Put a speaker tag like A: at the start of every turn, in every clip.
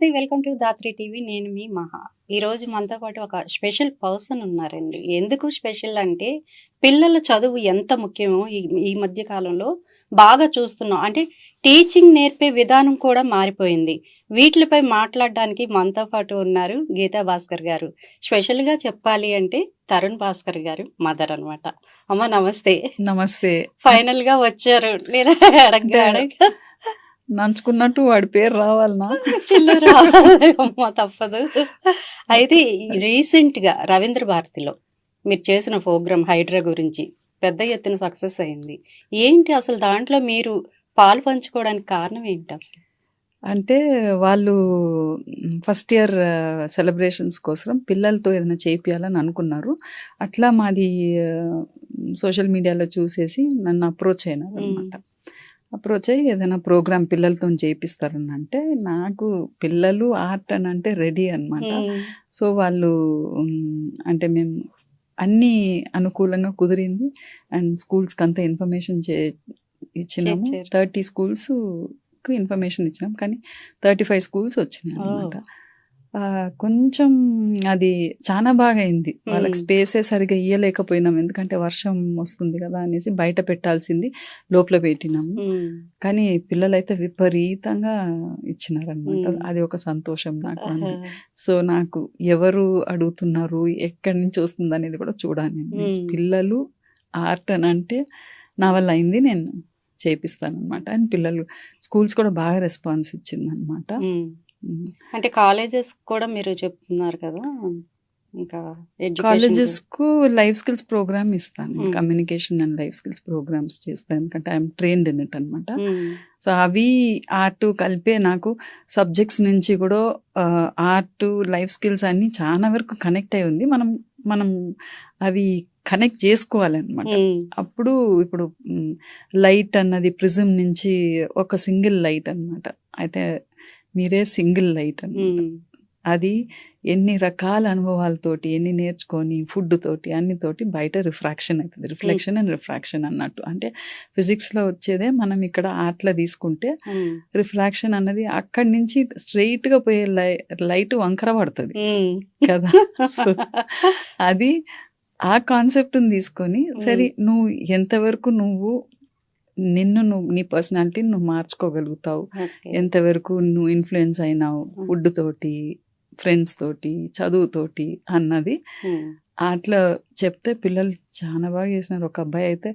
A: నమస్తే. Welcome to Dhatri TV. నేను మీ మహా. ఈరోజు మనతో పాటు ఒక స్పెషల్ పర్సన్ ఉన్నారండి. ఎందుకు స్పెషల్ అంటే పిల్లల చదువు ఎంత ముఖ్యమో ఈ ఈ మధ్య కాలంలో బాగా చూస్తున్నాం. అంటే టీచింగ్ నేర్పే విధానం కూడా మారిపోయింది. వీటిలపై మాట్లాడడానికి మనతో పాటు ఉన్నారు గీతా భాస్కర్ గారు. స్పెషల్‌గా చెప్పాలి అంటే తరుణ్ భాస్కర్ గారు మదర్ అనమాట. అమ్మ నమస్తే.
B: నమస్తే.
A: ఫైనల్‌గా వచ్చారు. నేను అడగ్గా
B: నంచుకున్నట్టు వాడి పేరు రావాలనా?
A: చిల్లర అమ్మ తప్పదు. అయితే రీసెంట్‌గా రవీంద్ర భారతిలో మీరు చేసిన ప్రోగ్రామ్ హైడ్రా గురించి పెద్ద ఎత్తున సక్సెస్ అయింది. ఏంటి అసలు దాంట్లో మీరు పాలు పంచుకోవడానికి కారణం ఏంటి అసలు?
B: అంటే వాళ్ళు ఫస్ట్ ఇయర్ సెలబ్రేషన్స్ కోసం పిల్లలతో ఏదైనా చేపియాలని అనుకున్నారు. అట్లా మాది సోషల్ మీడియాలో చూసేసి నన్ను అప్రోచ్ అయినారనమాట. అప్రోచ్ అయ్యి ఏదైనా ప్రోగ్రామ్ పిల్లలతో చేపిస్తారని అంటే నాకు పిల్లలు ఆర్ట్ అని అంటే రెడీ అనమాట. సో వాళ్ళు అంటే మేము అన్నీ అనుకూలంగా కుదిరింది. అండ్ స్కూల్స్కి అంతా ఇన్ఫర్మేషన్ ఇచ్చినాము. 30 స్కూల్స్కి ఇన్ఫర్మేషన్ ఇచ్చినాం, కానీ 35 స్కూల్స్ వచ్చినాయి అనమాట. కొంచెం అది చాలా బాగా అయింది. వాళ్ళకి స్పేసే సరిగా ఇయ్యలేకపోయినాం, ఎందుకంటే వర్షం వస్తుంది కదా అనేసి బయట పెట్టాల్సింది లోపల పెట్టినాము. కానీ పిల్లలైతే విపరీతంగా ఇచ్చినారనమాట. అది ఒక సంతోషం నాకు అంది. సో నాకు ఎవరు అడుగుతున్నారు, ఎక్కడి నుంచి వస్తుంది అనేది కూడా చూడాలి. పిల్లలు ఆర్ట్ అని అంటే నా వల్ల అయింది, నేను చేపిస్తానమాట. అండ్ పిల్లలు స్కూల్స్ కూడా బాగా రెస్పాన్స్ ఇచ్చిందనమాట.
A: అంటే కాలేజెస్ కూడా మీరు చెప్తున్నారు కదా, ఇంకా
B: కాలేజెస్కు లైఫ్ స్కిల్స్ ప్రోగ్రామ్ ఇస్తాను. Communication and life skills programs చేస్తాను, ఎందుకంటే ఐఎమ్ ట్రైన్డ్ ఇన్ ఇట్ అనమాట. సో అవి ఆర్ట్ కలిపే నాకు సబ్జెక్ట్స్ నుంచి కూడా ఆర్ట్ లైఫ్ స్కిల్స్ అన్నీ చాలా వరకు కనెక్ట్ అయి ఉంది. మనం అవి కనెక్ట్ చేసుకోవాలన్నమాట. అప్పుడు ఇప్పుడు లైట్ అన్నది ప్రిజం నుంచి ఒక సింగిల్ లైట్ అనమాట. అయితే మీరే సింగిల్ లైట్ అన్నమాట. అది ఎన్ని రకాల అనుభవాలతోటి ఎన్ని నేర్చుకొని ఫుడ్ తోటి అన్నితోటి బయట రిఫ్రాక్షన్ అవుతుంది. రిఫ్లెక్షన్ అండ్ రిఫ్రాక్షన్ అన్నట్టు. అంటే ఫిజిక్స్లో వచ్చేదే మనం ఇక్కడ ఆర్ట్లో తీసుకుంటే రిఫ్రాక్షన్ అన్నది అక్కడి నుంచి స్ట్రెయిట్గా పోయే లైట్ వంకర పడుతుంది కదా. సో అది ఆ కాన్సెప్ట్ని తీసుకొని సరే నువ్వు ఎంతవరకు నువ్వు నీ పర్సనాలిటీని నువ్వు మార్చుకోగలుగుతావు, ఎంతవరకు నువ్వు ఇన్ఫ్లుయెన్స్ అయినావు ఫుడ్ తోటి, ఫ్రెండ్స్ తోటి, చదువుతోటి అన్నది అట్లా చెప్తే పిల్లలు చాలా బాగా చేసినారు. ఒక అబ్బాయి అయితే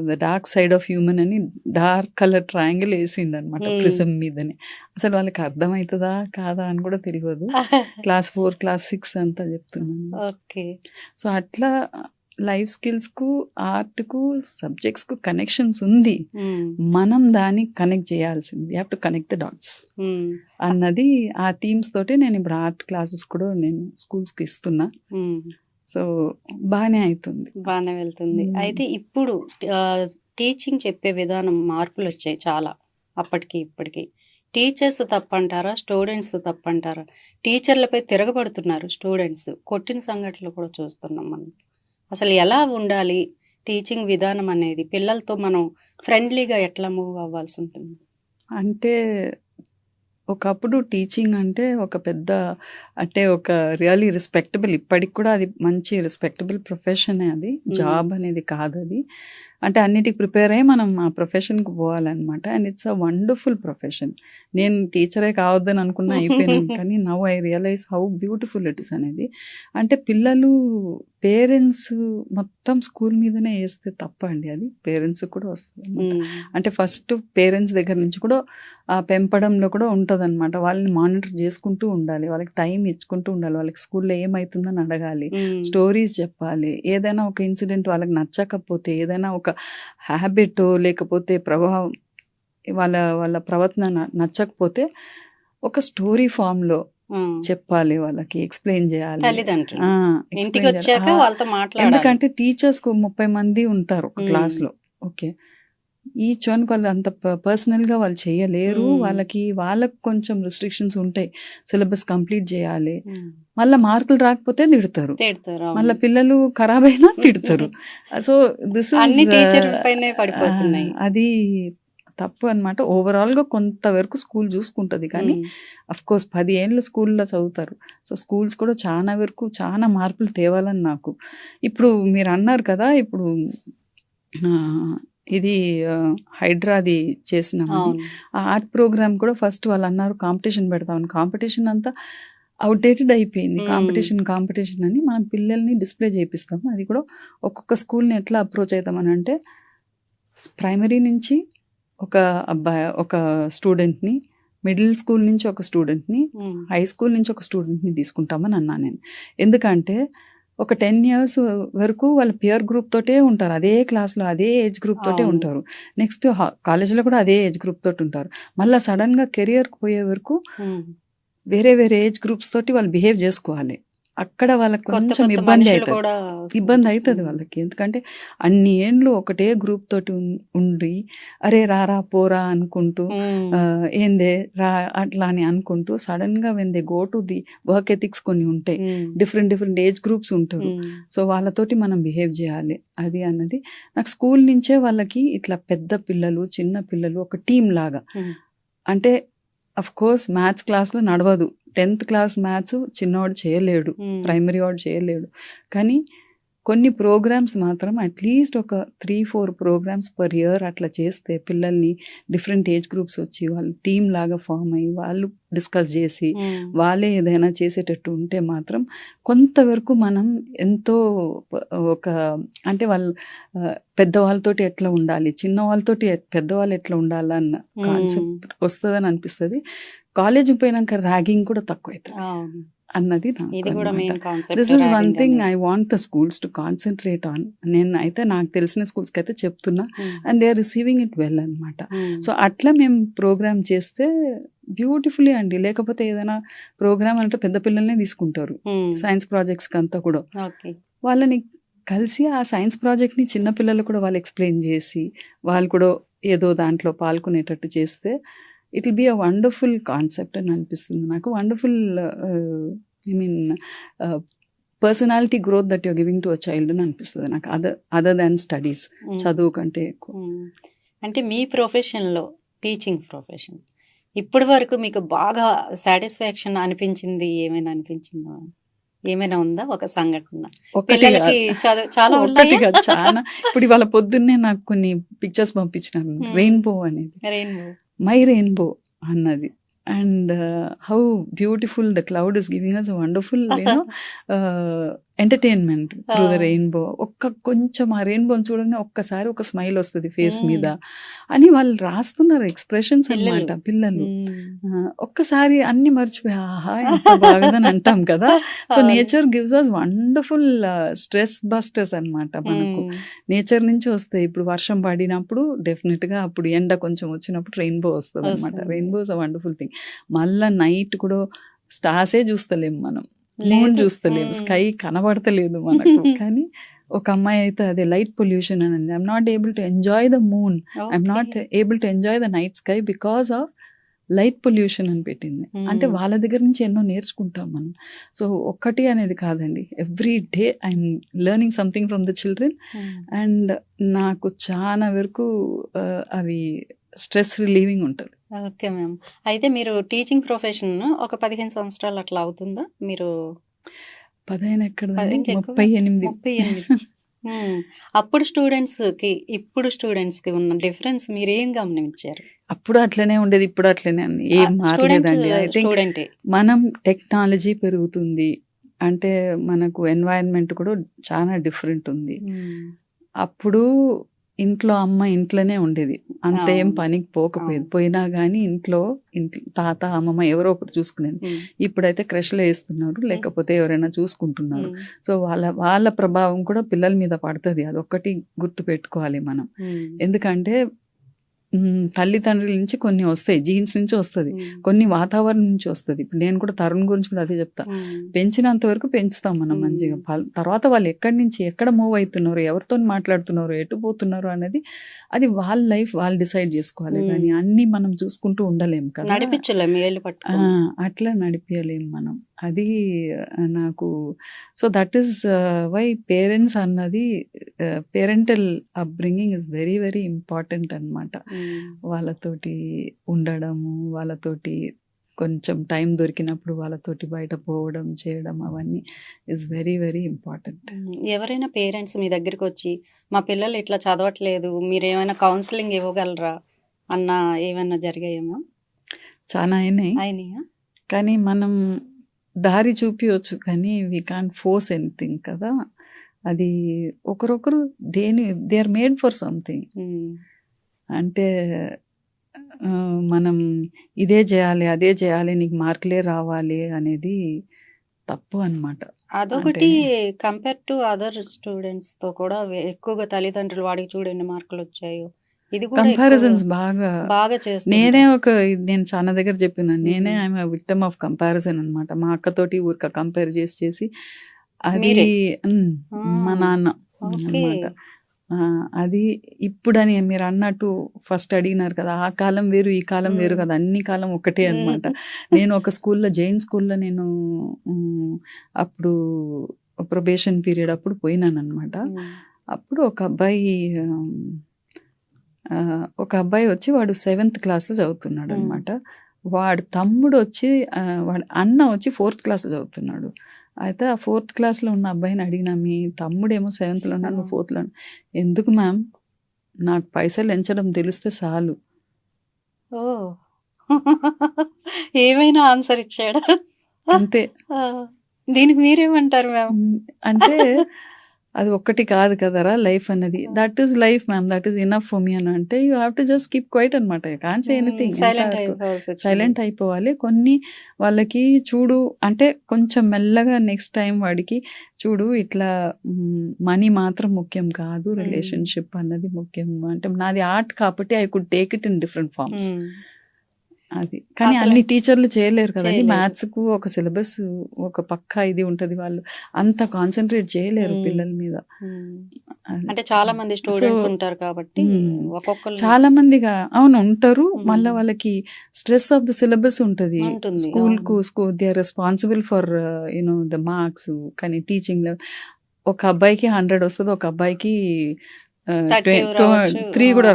B: the dark side of human అని డార్క్ కలర్ ట్రయాంగిల్ వేసిండు అనమాట ప్రిజం మీదని. అసలు వాళ్ళకి అర్థమవుతుందా కాదా అని కూడా తెలియదు. క్లాస్ 4, క్లాస్ 6 అంతా చెప్తున్నాను. సో అట్లా లైఫ్ స్కిల్స్కు ఆర్ట్కు సబ్జెక్ట్స్కు కనెక్షన్స్ ఉంది. మనం దాన్ని కనెక్ట్ చేయాల్సింది. We have to connect the dots అన్నది ఆ థీమ్స్ తోటి నేను ఇప్పుడు ఆర్ట్ క్లాసెస్ కూడా నేను స్కూల్స్కి ఇస్తున్నా. సో బాగానే అవుతుంది,
A: బాగానే వెళ్తుంది. అయితే ఇప్పుడు టీచింగ్ చెప్పే విధానం మార్పులు వచ్చాయి చాలా, అప్పటికి ఇప్పటికి. టీచర్స్ తప్పంటారా, స్టూడెంట్స్ తప్పంటారా? టీచర్లపై తిరగబడుతున్నారు స్టూడెంట్స్, కొట్టిన సంఘటనలు కూడా చూస్తున్నాం మనం. అసలు ఎలా ఉండాలి టీచింగ్ విధానం అనేది? పిల్లలతో మనం ఫ్రెండ్లీగా ఎట్లా మూవ్ అవ్వాల్సి ఉంటుంది?
B: అంటే ఒకప్పుడు టీచింగ్ అంటే ఒక పెద్ద అంటే ఒక రియల్లీ రెస్పెక్టబుల్, ఇప్పటికి కూడా అది మంచి రెస్పెక్టబుల్ ప్రొఫెషనే. అది జాబ్ అనేది కాదు. అది అంటే అన్నిటికి ప్రిపేర్ అయ్యి మనం ఆ ప్రొఫెషన్కి పోవాలన్నమాట. And it's a wonderful profession. నేను టీచరే కావద్దని అనుకున్నా అయిపోయినాను, కానీ now I realize how beautiful it is అనేది. అంటే పిల్లలు పేరెంట్స్ మొత్తం స్కూల్ మీదనే వేస్తే తప్ప అండి, అది పేరెంట్స్ కూడా వస్తుంది. అంటే ఫస్ట్ పేరెంట్స్ దగ్గర నుంచి కూడా ఆ పెంపడంలో కూడా ఉంటుంది అనమాట. వాళ్ళని మానిటర్ చేసుకుంటూ ఉండాలి, వాళ్ళకి టైం ఇచ్చుకుంటూ ఉండాలి, వాళ్ళకి స్కూల్లో ఏమవుతుందని అడగాలి, స్టోరీస్ చెప్పాలి. ఏదైనా ఒక ఇన్సిడెంట్ వాళ్ళకి నచ్చకపోతే, ఏదైనా ఒక హ్యాబిట్ లేకపోతే ప్రభావం వాళ్ళ ప్రవర్తన నచ్చకపోతే ఒక స్టోరీ ఫామ్లో చెప్పాలి, వాళ్ళకి ఎక్స్ప్లెయిన్ చేయాలి. ఎందుకంటే టీచర్స్ 30 మంది ఉంటారు ఒక క్లాస్లో. ఓకే, ఈచ్ వన్ వాళ్ళు అంత పర్సనల్గా వాళ్ళు చేయలేరు. వాళ్ళకి కొంచెం రెస్ట్రిక్షన్స్ ఉంటాయి. సిలబస్ కంప్లీట్ చేయాలి, మళ్ళీ మార్కులు రాకపోతే తిడతారు, మళ్ళీ పిల్లలు ఖరాబ్ అయినా తిడతారు. సో దిస్ ఇస్ అది తప్పు అనమాట. ఓవరాల్గా కొంతవరకు స్కూల్ చూసుకుంటుంది, కానీ అఫ్ కోర్స్ 10 ఏళ్ళు స్కూల్లో చదువుతారు. సో స్కూల్స్ కూడా చాలా వరకు చాలా మార్పులు తేవాలని నాకు. ఇప్పుడు మీరు అన్నారు కదా, ఇప్పుడు ఇది హైడ్రాది చేసినామని.
A: అవును.
B: ఆ ఆర్ట్ ప్రోగ్రామ్ కూడా ఫస్ట్ వాళ్ళు అన్నారు కాంపిటీషన్ పెడతామని. కాంపిటీషన్ అంతా అవుట్డేటెడ్ అయిపోయింది. కాంపిటీషన్ అని మనం పిల్లల్ని డిస్ప్లే చేపిస్తాము. అది కూడా ఒక్కొక్క స్కూల్ని ఎట్లా అప్రోచ్ అవుతామని అంటే, ప్రైమరీ నుంచి ఒక స్టూడెంట్ని, మిడిల్ స్కూల్ నుంచి ఒక స్టూడెంట్ని, హై స్కూల్ నుంచి ఒక స్టూడెంట్ని తీసుకుంటామని అన్నాను నేను. ఎందుకంటే ఒక 10 years వరకు వాళ్ళ పియర్ గ్రూప్ తోటే ఉంటారు, అదే క్లాస్లో అదే ఏజ్ గ్రూప్ తోటే ఉంటారు. నెక్స్ట్ కాలేజ్లో కూడా అదే ఏజ్ గ్రూప్ తోటి ఉంటారు. మళ్ళీ సడన్గా కెరియర్కి పోయే వరకు వేరే వేరే ఏజ్ గ్రూప్స్ తోటి వాళ్ళు బిహేవ్ చేసుకోవాలి. అక్కడ వాళ్ళకి కొంచెం ఇబ్బంది అవుతుంది వాళ్ళకి. ఎందుకంటే అన్ని ఏండ్లు ఒకటే గ్రూప్ తోటి ఉండి అరే రారా పోరా అనుకుంటూ ఏందే రా అట్లా అని అనుకుంటూ సడన్గా when they go to the work ethics కొన్ని ఉంటాయి, డిఫరెంట్ ఏజ్ గ్రూప్స్ ఉంటారు. సో వాళ్ళతోటి మనం బిహేవ్ చేయాలి అది అన్నది నాకు స్కూల్ నుంచే వాళ్ళకి ఇట్లా పెద్ద పిల్లలు చిన్న పిల్లలు ఒక టీం లాగా. అంటే అఫ్ కోర్స్ మ్యాథ్స్ క్లాస్లో నడవదు, 10th క్లాస్ మ్యాథ్స్ చిన్నవాడు చేయలేడు, ప్రైమరీ వాడు చేయలేడు. కానీ కొన్ని ప్రోగ్రామ్స్ మాత్రం అట్లీస్ట్ ఒక 3-4 ప్రోగ్రామ్స్ పర్ ఇయర్ అట్లా చేస్తే పిల్లల్ని డిఫరెంట్ ఏజ్ గ్రూప్స్ వచ్చి వాళ్ళు టీమ్ లాగా ఫామ్ అయ్యి వాళ్ళు డిస్కస్ చేసి వాళ్ళే ఏదైనా చేసేటట్టు ఉంటే మాత్రం కొంతవరకు మనం ఎంతో అంటే వాళ్ళు పెద్దవాళ్ళతోటి ఎట్లా ఉండాలి, చిన్న వాళ్ళతోటి పెద్దవాళ్ళు ఎట్లా ఉండాలన్న కాన్సెప్ట్ వస్తుందని అనిపిస్తుంది. కాలేజీకి పోయినాక ర్యాగింగ్ కూడా తక్కువ అవుతుంది అన్నది this is one thing I want the schools to concentrate on. నేను అయితే నాకు తెలిసిన స్కూల్స్కి అయితే చెప్తున్నా and they are receiving it well అనమాట. సో అట్లా మేము ప్రోగ్రామ్ చేస్తే బ్యూటిఫుల్లీ అండి. లేకపోతే ఏదైనా ప్రోగ్రామ్ అంటే పెద్ద పిల్లల్నే తీసుకుంటారు సైన్స్ ప్రాజెక్ట్స్కి అంతా కూడా. వాళ్ళని కలిసి ఆ సైన్స్ ప్రాజెక్ట్ని చిన్నపిల్లలు కూడా వాళ్ళు ఎక్స్ప్లెయిన్ చేసి వాళ్ళు కూడా ఏదో దాంట్లో పాల్గొనేటట్టు చేస్తే it will be a wonderful concept అని అనిపిస్తుంది నాకు. Wonderful personality growth that you're giving to a child అని అనిపిస్తుంది నాకు, అదర్ దాన్ స్టడీస్, చదువు కంటే ఎక్కువ.
A: అంటే మీ ప్రొఫెషన్లో, టీచింగ్ ప్రొఫెషన్, ఇప్పటి వరకు మీకు బాగా సాటిస్ఫాక్షన్ అనిపించింది ఏమైనా ఉందా ఒక సంఘటన? పిల్లలకి చాలా
B: చాలా. ఇప్పుడు ఇవాళ పొద్దున్నే నాకు కొన్ని పిక్చర్స్ పంపించినారు, రెయిన్బో అనేది, మై రెయిన్బో అన్నది. And how beautiful the cloud is giving us wonderful entertainment through the rainbow. కొంచెం ఆ రెయిన్బోని చూడగానే ఒక్కసారి ఒక స్మైల్ వస్తుంది ఫేస్ మీద అని వాళ్ళు రాస్తున్నారు ఎక్స్ప్రెషన్స్ అన్నమాట పిల్లలు. ఒక్కసారి అన్ని మర్చిపోయి ఆహా ఎంత బాగుందని అంటాం కదా. So nature gives us wonderful stress busters అన్నమాట. మనకు నేచర్ నుంచి వస్తాయి. ఇప్పుడు వర్షం పడినప్పుడు డెఫినెట్గా అప్పుడు ఎండ కొంచెం వచ్చినప్పుడు రెయిన్బో వస్తుంది అనమాట. Rainbow is a wonderful thing. మళ్ళీ నైట్ కూడా స్టార్సే చూస్తలేము మనం, మూన్ చూస్తలేము, స్కై కనబడతలేదు మనకు. కానీ ఒక అమ్మాయి అయితే అదే లైట్ పొల్యూషన్ అని అంది. I'm not able to enjoy the moon, I'm not able to enjoy the night sky because of light pollution అని పెట్టింది. అంటే వాళ్ళ దగ్గర నుంచి ఎన్నో నేర్చుకుంటాం మనం. సో ఒక్కటి అనేది కాదండి, every day I'm learning something from the children. And నాకు చాలా వరకు అవి స్ట్రెస్ రిలీవింగ్ ఉంటుంది.
A: Okay ma'am. అయితే మీరు టీచింగ్ ప్రొఫెషన్ ఒక 15 సంవత్సరాలు అట్లా అవుతుందా? మీరు
B: 15 ఎక్కడ, 38.
A: అప్పుడు స్టూడెంట్స్కి ఇప్పుడు స్టూడెంట్స్కి ఉన్న డిఫరెన్స్ మీరు ఏం గమనించారు?
B: అప్పుడు అట్లనే ఉండేది, ఇప్పుడు అట్లనే ఉంది, ఏం మారలేదండి. ఐ థింక్ మనం టెక్నాలజీ పెరుగుతుంది అంటే మనకు ఎన్వైరన్మెంట్ కూడా చాలా డిఫరెంట్ ఉంది. అప్పుడు ఇంట్లో అమ్మ ఇంట్లోనే ఉండేది, అంతేం పనికి పోకపోయేది. పోయినా కానీ ఇంట్లో తాత అమ్మమ్మ ఎవరో ఒకరు చూసుకునేది. ఇప్పుడైతే క్రష్లో వేస్తున్నారు, లేకపోతే ఎవరైనా చూసుకుంటున్నారు. సో వాళ్ళ ప్రభావం కూడా పిల్లల మీద పడుతుంది. అదొక్కటి గుర్తు పెట్టుకోవాలి మనం. ఎందుకంటే తల్లిదండ్రుల నుంచి కొన్ని వస్తాయి, జీన్స్ నుంచి వస్తుంది, కొన్ని వాతావరణం నుంచి వస్తుంది. ఇప్పుడు నేను కూడా తరుణ్ గురించి కూడా అదే చెప్తా, పెంచినంత వరకు పెంచుతాం మనం మంచిగా. తర్వాత వాళ్ళు ఎక్కడి నుంచి ఎక్కడ మూవ్ అవుతున్నారు, ఎవరితో మాట్లాడుతున్నారు, ఎటు పోతున్నారు అనేది అది వాళ్ళ లైఫ్ వాళ్ళు డిసైడ్ చేసుకోవాలి. కానీ అన్ని మనం చూసుకుంటూ ఉండలేము కదా,
A: నడిపించలేము,
B: అట్లా నడిపించలేము మనం. అది నాకు so that is why parents అన్నది parental upbringing is very very important అనమాట. వాళ్ళతోటి ఉండడము, వాళ్ళతోటి కొంచెం టైం దొరికినప్పుడు వాళ్ళతోటి బయట పోవడం చేయడం అవన్నీ ఇస్ వెరీ వెరీ ఇంపార్టెంట్.
A: ఎవరైనా పేరెంట్స్ మీ దగ్గరికి వచ్చి మా పిల్లలు ఇట్లా చదవట్లేదు, మీరు ఏమైనా కౌన్సిలింగ్ ఇవ్వగలరా అన్న ఏమైనా జరిగాయేమో?
B: చాలా అయినాయి,
A: అయినాయా?
B: కానీ మనం దారి చూపించవచ్చు కానీ వీ కాంట్ ఫోర్స్ ఎనీథింగ్ కదా. అది ఒకరొకరు they are made for something. అంటే మనం ఇదే చేయాలి అదే చేయాలి నీకు మార్కులే రావాలి అనేది తప్పు అన్నమాట.
A: అదొకటి కంపేర్ టు అదర్ స్టూడెంట్స్ తో కూడా ఎక్కువగా తల్లిదండ్రులు వాడికి చూడు ఎన్ని మార్కులు వచ్చాయో, ఇది కూడా
B: కంపారిజన్స్ బాగా
A: బాగా చేస్తారు.
B: నేను చాలా దగ్గర చెప్పినాను, నేనే ఐఎమ్ విక్టమ్ ఆఫ్ కంపారిజన్ అనమాట. మా అక్కతోటి ఊరిక కంపేర్ చేసి అది మా నాన్న అన్నమాట. అది ఇప్పుడని మీరు అన్నట్టు ఫస్ట్ అడిగినారు కదా, ఆ కాలం వేరు ఈ కాలం వేరు కదా, అన్ని కాలం ఒకటే అనమాట. నేను ఒక స్కూల్లో జైన్ స్కూల్లో నేను అప్పుడు ప్రొబేషన్ పీరియడ్ అప్పుడు పోయినాను అనమాట. అప్పుడు ఒక అబ్బాయి వచ్చి వాడు 7th క్లాస్ చదువుతున్నాడు అనమాట. వాడు తమ్ముడు వచ్చి వాడు అన్న వచ్చి 4th క్లాస్ చదువుతున్నాడు. అయితే ఆ 4th క్లాస్లో ఉన్న అబ్బాయిని అడిగినా, మీ తమ్ముడేమో 7th ఉన్నా నువ్వు 4th లో. ఎందుకు మ్యామ్, నాకు పైసలు ఎంచడం తెలిస్తే చాలు.
A: ఓ ఏమైనా ఆన్సర్ ఇచ్చాడా?
B: అంతే.
A: దీనికి మీరేమంటారు మ్యామ్?
B: అంటే అది ఒక్కటి కాదు కదరా లైఫ్ అన్నది. That is life ma'am, that is enough for me అని అంటే you have to just keep quiet అనమాట. కాన్ సే ఎనీథింగ్, సైలెంట్ అయిపోవాలి. కొన్ని వాళ్ళకి చూడు అంటే కొంచెం మెల్లగా నెక్స్ట్ టైం వాడికి చూడు ఇట్లా మనీ మాత్రం ముఖ్యం కాదు, రిలేషన్షిప్ అన్నది ముఖ్యం. అంటే నాది ఆర్ట్ కాబట్టి I could take it in different forms. అది కానీ అన్ని టీచర్లు చేయలేరు కదండి. మ్యాథ్స్ కు ఒక సిలబస్ ఒక పక్కా ఇది ఉంటది, వాళ్ళు అంత కాన్సన్ట్రేట్ చేయలేరు పిల్లల మీద.
A: అంటే చాలా మంది స్టూడెంట్స్ ఉంటారు కాబట్టి ఒక్కొక్కరు
B: చాలా మందిగా అవును ఉంటారు. మళ్ళీ వాళ్ళకి స్ట్రెస్ ఆఫ్ ద సిలబస్ ఉంటది. School they are responsible for you know the marks. కానీ టీచింగ్ లో ఒక అబ్బాయికి 100 వస్తుంది, ఒక అబ్బాయికి 3 కూడా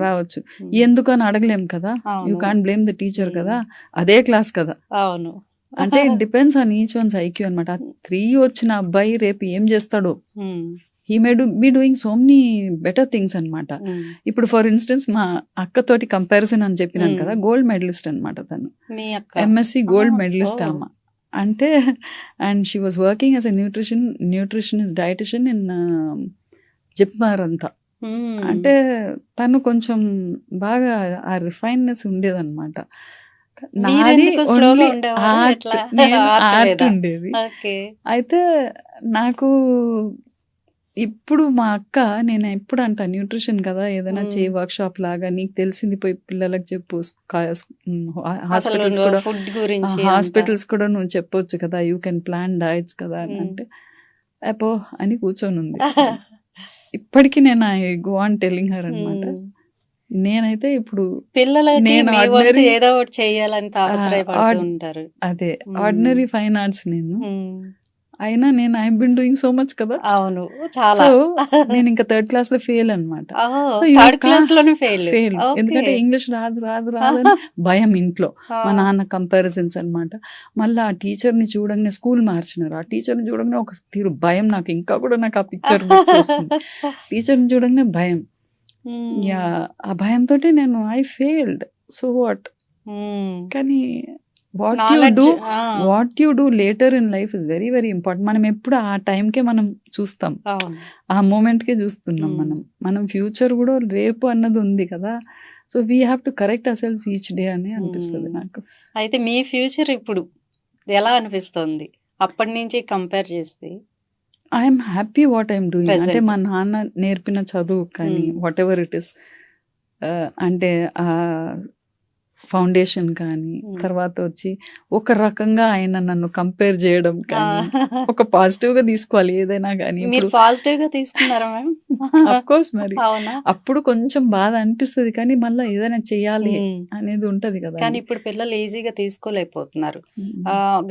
B: రావచ్చు. ఎందుకు అని అడగలేం కదా, you can't blame the teacher కదా, అదే క్లాస్ కదా.
A: అవును,
B: అంటే it depends on each one's IQ అనమాట. 3 వచ్చిన అబ్బాయి రేపు ఏం చేస్తాడో, he may be doing so many better things అనమాట. ఇప్పుడు ఫర్ ఇన్స్టెన్స్ మా అక్కతోటి కంపారిజన్ అని చెప్పినాను కదా, గోల్డ్ మెడలిస్ట్ అనమాట తను, ఎంఎస్సి గోల్డ్ మెడలిస్ట్ అమ్మ. అంటే and she was working as a nutritionist dietitian in JIPMER అంతా. అంటే తను కొంచెం బాగా ఆ రిఫైన్నెస్ ఉండేదన్నమాట. నాది ఆర్ట్ ఉండేది. అయితే నాకు ఇప్పుడు మా అక్క, నేను ఎప్పుడు అంటా న్యూట్రిషన్ కదా, ఏదైనా చేయి వర్క్ షాప్ లాగా, నీకు తెలిసింది పోయి పిల్లలకు చెప్పు, హాస్పిటల్స్ కూడా నువ్వు చెప్పొచ్చు కదా, యూ కెన్ ప్లాన్ డైట్స్ కదా అని అంటే అపో అని కూర్చొని ఉంది. ఇప్పటికీ నేను I go on telling her అనమాట. నేనైతే ఇప్పుడు
A: పిల్లలకి ఏదో ఒకటి చేయాలని తాపత్రయపడుతుంటారు.
B: అదే ఆర్డినరీ ఫైన్ ఆర్ట్స్ నేను, అయినా నేను I been doing so much కదా.
A: అవును, చాలా.
B: సో నేను ఇంకా 3rd క్లాస్ లో ఫెయిల్ అనమాట. ఫెయిల్ ఎందుకంటే ఇంగ్లీష్ రాదు అని భయం ఇంట్లో, మా నాన్న కంపారిజన్స్ అనమాట. మళ్ళీ ఆ టీచర్ ని చూడంగానే స్కూల్ మార్చినారు, ఆ టీచర్ ని చూడంగానే ఒక తీరు భయం, నాకు ఇంకా కూడా నాకు ఆ పిక్చర్ గుర్తొస్తుంది. టీచర్ ని చూడంగానే భయం, ఆ భయంతో నేను ఐ ఫెయిల్డ్. సో వాట్, కానీ what you do later in life is very very important. మనం ఎప్పుడు ఆ టైంకే మనం చూస్తాం, ఆ మూమెంట్కే చూస్తున్నాం. మనం ఫ్యూచర్ కూడా రేపు అన్నది ఉంది కదా. So we have to correct అవర్సెల్వ్స్ each day అని అనిపిస్తుంది నాకు.
A: అయితే మీ ఫ్యూచర్ ఇప్పుడు ఎలా అనిపిస్తుంది అప్పటి నుంచి కంపేర్ చేస్తే?
B: I'm happy what I'm doing. అంటే మా నాన్న నేర్పిన చదువు కానీ వాట్ ఎవర్ ఇట్ ఇస్, అంటే ఫౌండేషన్ కానీ, తర్వాత వచ్చి ఒక రకంగా ఆయన నన్ను కంపేర్ చేయడం కానీ, ఒక పాజిటివ్ గా తీసుకోవాలి ఏదైనా కానీ.
A: మీరు పాజిటివ్ గా తీసుకున్నారా మ్యామ్?
B: అఫ్ కోర్స్ మరి
A: అవునా?
B: అప్పుడు కొంచెం బాధ అనిపిస్తుంది కానీ మళ్ళీ ఏదైనా చేయాలి అనేది ఉంటది కదా.
A: కానీ ఇప్పుడు పిల్లలు ఈజీగా తీసుకోలేకపోతున్నారు.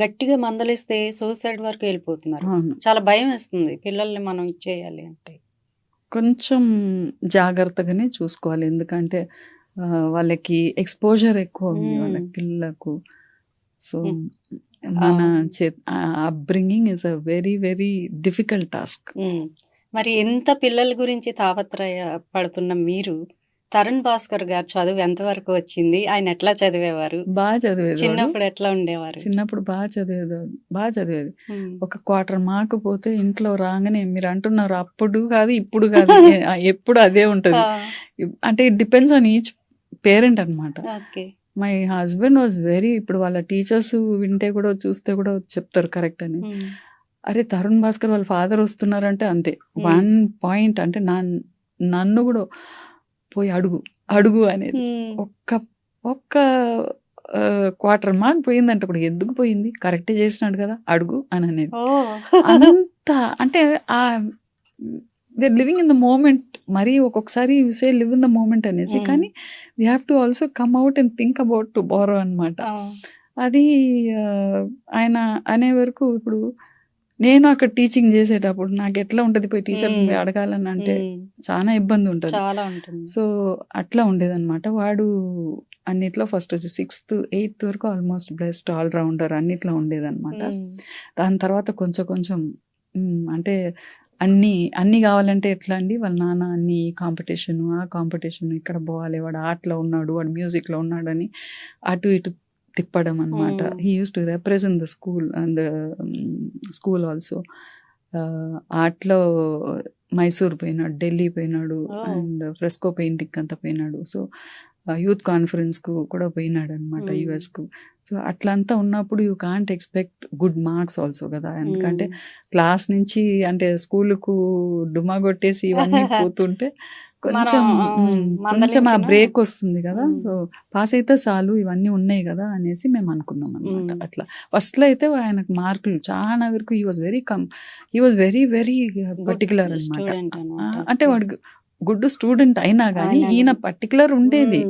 A: గట్టిగా మందలిస్తే సూసైడ్ వరకు వెళ్ళిపోతున్నారు.
B: అవును.
A: చాలా భయం వేస్తుంది పిల్లల్ని మనం ఇచ్చేయాలి అంటే.
B: కొంచెం జాగ్రత్తగానే చూసుకోవాలి, ఎందుకంటే వాళ్ళకి ఎక్స్పోజర్ ఎక్కువ ఉంది వాళ్ళ పిల్లలకు. సో మన upbringing is a very very difficult task.
A: మరి ఎంత పిల్లల గురించి తాపత్రయ పడుతున్న మీరు, తరుణ్ భాస్కర్ గారు చదువు ఎంతవరకు వచ్చింది? ఆయన ఎట్లా చదివేవారు?
B: బాగా చదివేది.
A: చిన్నప్పుడు ఎట్లా ఉండేవారు?
B: చిన్నప్పుడు బాగా చదివేది. ఒక క్వార్టర్ మార్క్ పోతే ఇంట్లో రాగానే మీరు అంటున్నారు అప్పుడు కాదు ఇప్పుడు కాదు ఎప్పుడు అదే ఉంటది. అంటే it depends on each parent అనమాట. మై హస్బెండ్ వాజ్ వెరీ, ఇప్పుడు వాళ్ళ టీచర్స్ వింటే కూడా చూస్తే కూడా చెప్తారు కరెక్ట్ అని. అరే తరుణ్ భాస్కర్ వాళ్ళ ఫాదర్ వస్తున్నారంటే అంతే 1 పాయింట్, అంటే నన్ను కూడా పోయి అడుగు అనేది. ఒక్క క్వార్టర్ మార్క్ పోయిందంటే కూడా ఎందుకు పోయింది, కరెక్ట్ చేసినాడు కదా అడుగు అని అనేది. అంత అంటే ఆ లివింగ్ ఇన్ ద మూమెంట్. మరి ఒక్కొక్కసారి you say live in the moment అనేసి, కానీ we have to also come out and think about tomorrow అనమాట. అది ఆయన అనే వరకు ఇప్పుడు నేను అక్కడ టీచింగ్ చేసేటప్పుడు నాకు ఎట్లా ఉంటుంది పోయి టీచర్ అడగాలని అంటే చాలా ఇబ్బంది ఉంటుంది. సో అట్లా ఉండేదన్నమాట. వాడు అన్నిట్లో ఫస్ట్ వచ్చి 6th 8th వరకు ఆల్మోస్ట్ బెస్ట్ ఆల్రౌండర్ అన్నిట్లో ఉండేదన్నమాట. దాని తర్వాత కొంచెం అంటే అన్నీ కావాలంటే ఎట్లా అండి, వాళ్ళ నాన్న అన్ని ఆ కాంపిటీషన్ ఇక్కడ పోవాలి, వాడు ఆర్ట్లో ఉన్నాడు, వాడు మ్యూజిక్లో ఉన్నాడు అని అటు ఇటు తిప్పడం అనమాట. He used to represent the school and school also. ఆర్ట్లో మైసూర్ పోయినాడు, ఢిల్లీ పోయినాడు, అండ్ ఫ్రెస్కో పెయింటింగ్ అంతా పోయినాడు. సో యూత్ కాన్ఫరెన్స్కు కూడా పోయినాడు అనమాట యుఎస్కు. సో అట్లా అంతా ఉన్నప్పుడు you can't expect good marks also కదా, ఎందుకంటే క్లాస్ నుంచి అంటే స్కూల్కు డుమా కొట్టేసి ఇవన్నీ పోతుంటే కొంచెం ఆ బ్రేక్ వస్తుంది కదా. సో పాస్ అయితే చాలు, ఇవన్నీ ఉన్నాయి కదా అనేసి మేము అనుకున్నాం అనమాట. అట్లా ఫస్ట్లో అయితే ఆయనకు మార్కులు చాలా వరకు he was very very particular అనమాట. అంటే వాడు గుడ్ స్టూడెంట్ అయినా కానీ ఈయన పర్టికులర్ ఉండేది.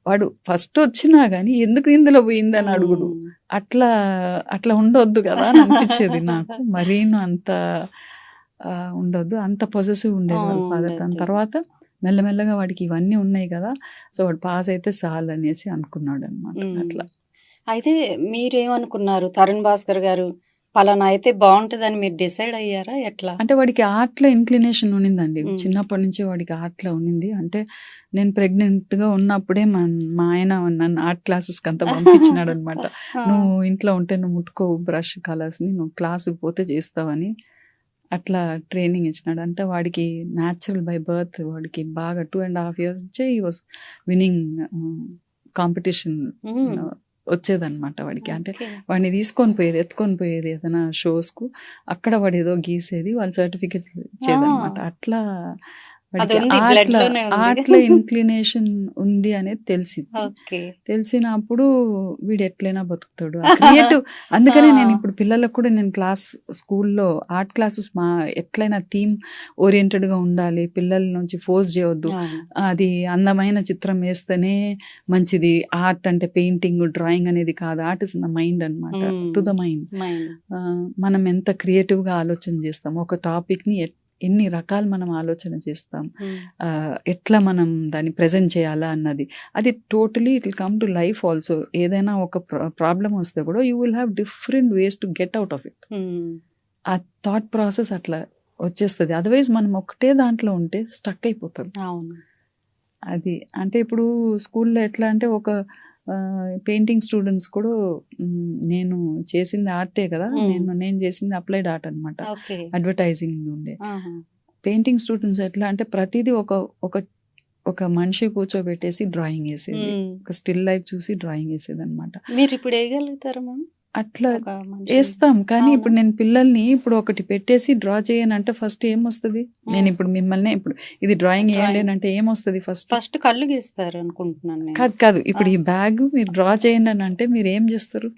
B: వాడు ఫస్ట్ వచ్చినా కానీ ఎందుకు ఇందులో పోయిందని అడుగుడు, అట్లా ఉండొద్దు కదా అని అనిపించేది నాకు. మరీను అంత ఉండొద్దు, అంత పొజెసివ్ ఉండేది వాళ్ళ ఫాదర్. దాని తర్వాత మెల్లమెల్లగా వాడికి ఇవన్నీ ఉన్నాయి కదా, సో వాడు పాస్ అయితే చాలు అనేసి అనుకున్నాడు అనమాట. అట్లా
A: అయితే మీరేమనుకున్నారు? తరుణ్ భాస్కర్ గారు పలానా అయితే బాగుంటుందని మీరు డిసైడ్ అయ్యారా ఎట్లా?
B: అంటే వాడికి ఆర్ట్లో ఇంక్లినేషన్ ఉన్నిందండి, చిన్నప్పటి నుంచి వాడికి ఆర్ట్లో ఉన్నింది. అంటే నేను ప్రెగ్నెంట్గా ఉన్నప్పుడే మా ఆయన నన్ను ఆర్ట్ క్లాసెస్కి అంతా పంపించినాడు అనమాట. నువ్వు ఇంట్లో ఉంటే నువ్వు ముట్టుకోవు బ్రష్ కలర్స్ని, నువ్వు క్లాసుకి పోతే చేస్తావని అట్లా ట్రైనింగ్ ఇచ్చినాడు. అంటే వాడికి న్యాచురల్ బై బర్త్ వాడికి బాగా 2.5 years నుంచే ఈ వాజ్ విన్నింగ్ కాంపిటీషన్ వచ్చేదన్నమాట వాడికి. అంటే వాడిని ఎత్తుకొని పోయేది ఏదైనా షోస్కు, అక్కడ వాడు ఏదో గీసేది, వాళ్ళు సర్టిఫికెట్స్ ఇచ్చేదన్నమాట. అట్లా ఆర్ట్లో ఇంక్లినేషన్ ఉంది అనేది తెలిసినప్పుడు వీడు ఎట్లయినా బతుకుతాడు క్రియేటివ్. అందుకనే నేను ఇప్పుడు పిల్లలకు కూడా నేను స్కూల్లో ఆర్ట్ క్లాసెస్ ఎట్లయినా థీమ్ ఓరియంటెడ్గా ఉండాలి, పిల్లల నుంచి ఫోర్స్ చేయవద్దు. అది అందమైన చిత్రం వేస్తేనే మంచిది, ఆర్ట్ అంటే పెయింటింగ్ డ్రాయింగ్ అనేది కాదు, art is in the mind అనమాట, టు ద మైండ్. మనం ఎంత క్రియేటివ్గా ఆలోచన చేస్తాం, ఒక టాపిక్ని ఎన్ని రకాలు మనం ఆలోచన చేస్తాం, ఎట్లా మనం దాన్ని ప్రజెంట్ చేయాలా అన్నది, అది totally it will come to life also. ఏదైనా ఒక ప్రాబ్లం వస్తే కూడా you will have different ways to get out of it. ఆ థాట్ ప్రాసెస్ అట్లా వచ్చేస్తుంది. అదర్వైజ్ మనం ఒకటే దాంట్లో ఉంటే స్టక్ అయిపోతాం. అది అంటే ఇప్పుడు స్కూల్లో ఎట్లా అంటే ఒక పెయింటింగ్ స్టూడెంట్స్ కూడా నేను చేసింది ఆర్టే కదా, నేను చేసింది అప్లైడ్ ఆర్ట్ అనమాట, అడ్వర్టైజింగ్ ఉండే. పెయింటింగ్ స్టూడెంట్స్ ఎట్లా అంటే ప్రతిదీ ఒక మనిషి కూర్చోబెట్టేసి డ్రాయింగ్ వేసేది, ఒక స్టిల్ లైఫ్ చూసి డ్రాయింగ్ వేసేది అనమాట.
A: మీరు ఇప్పుడు వేయగలుగుతారా మ్యామ్?
B: అట్లా
A: ఒక మనిషి.
B: వేస్తాం. కానీ
A: అవును.
B: ఇప్పుడు నేను పిల్లల్ని ఇప్పుడు ఒకటి పెట్టేసి డ్రా చేయనంటే ఫస్ట్ ఏమొస్తది? నేను ఇప్పుడు మిమ్మల్ని ఇప్పుడు ఇది డ్రాయింగ్ వేయండి
A: డ్రాయింగ్.
B: అంటే ఏమొస్తది ఫస్ట్?
A: ఫస్ట్ కళ్ళు గీస్తారు అనుకుంటున్నాను నేను.
B: కాదు కాదు. ఇప్పుడు ఈ బ్యాగ్ మీరు డ్రా చేయండి అని అంటే మీరు ఏం చేస్తారు?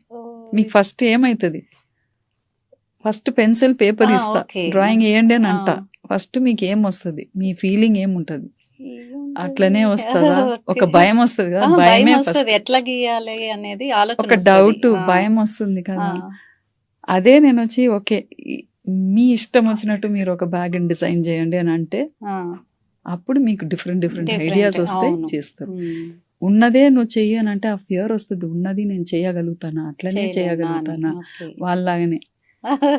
B: మీకు ఫస్ట్ ఏమైతుంది? ఫస్ట్ పెన్సిల్ పేపర్ ఇస్తా,
A: ఓకే.
B: డ్రాయింగ్ వేయండి అని అంట. ఫస్ట్ మీకు ఏమొస్తుంది? మీ ఫీలింగ్ ఏముంటది? అట్లనే వస్తుందా? ఒక భయం వస్తుంది కదా, భయమే ఫస్ట్.
A: ఎట్లా గీయాలి అనేది ఆలోచన
B: ఒక
A: వస్తది.
B: డౌట్, భయం వస్తుంది కదా. అదే నేను వచ్చి ఓకే మీ ఇష్టం వచ్చినట్టు మీరు ఒక బ్యాగ్ డిజైన్ చేయండి అని అంటే అప్పుడు మీకు డిఫరెంట్ డిఫరెంట్ ఐడియాస్ వస్తే చేస్తారు. ఉన్నదే నువ్వు చెయ్యనంటే ఆ ఫియర్ వస్తుంది. ఉన్నది నేను చేయగలుగుతానా, అట్లనే చేయగలుగుతానా, వాళ్ళలాగానే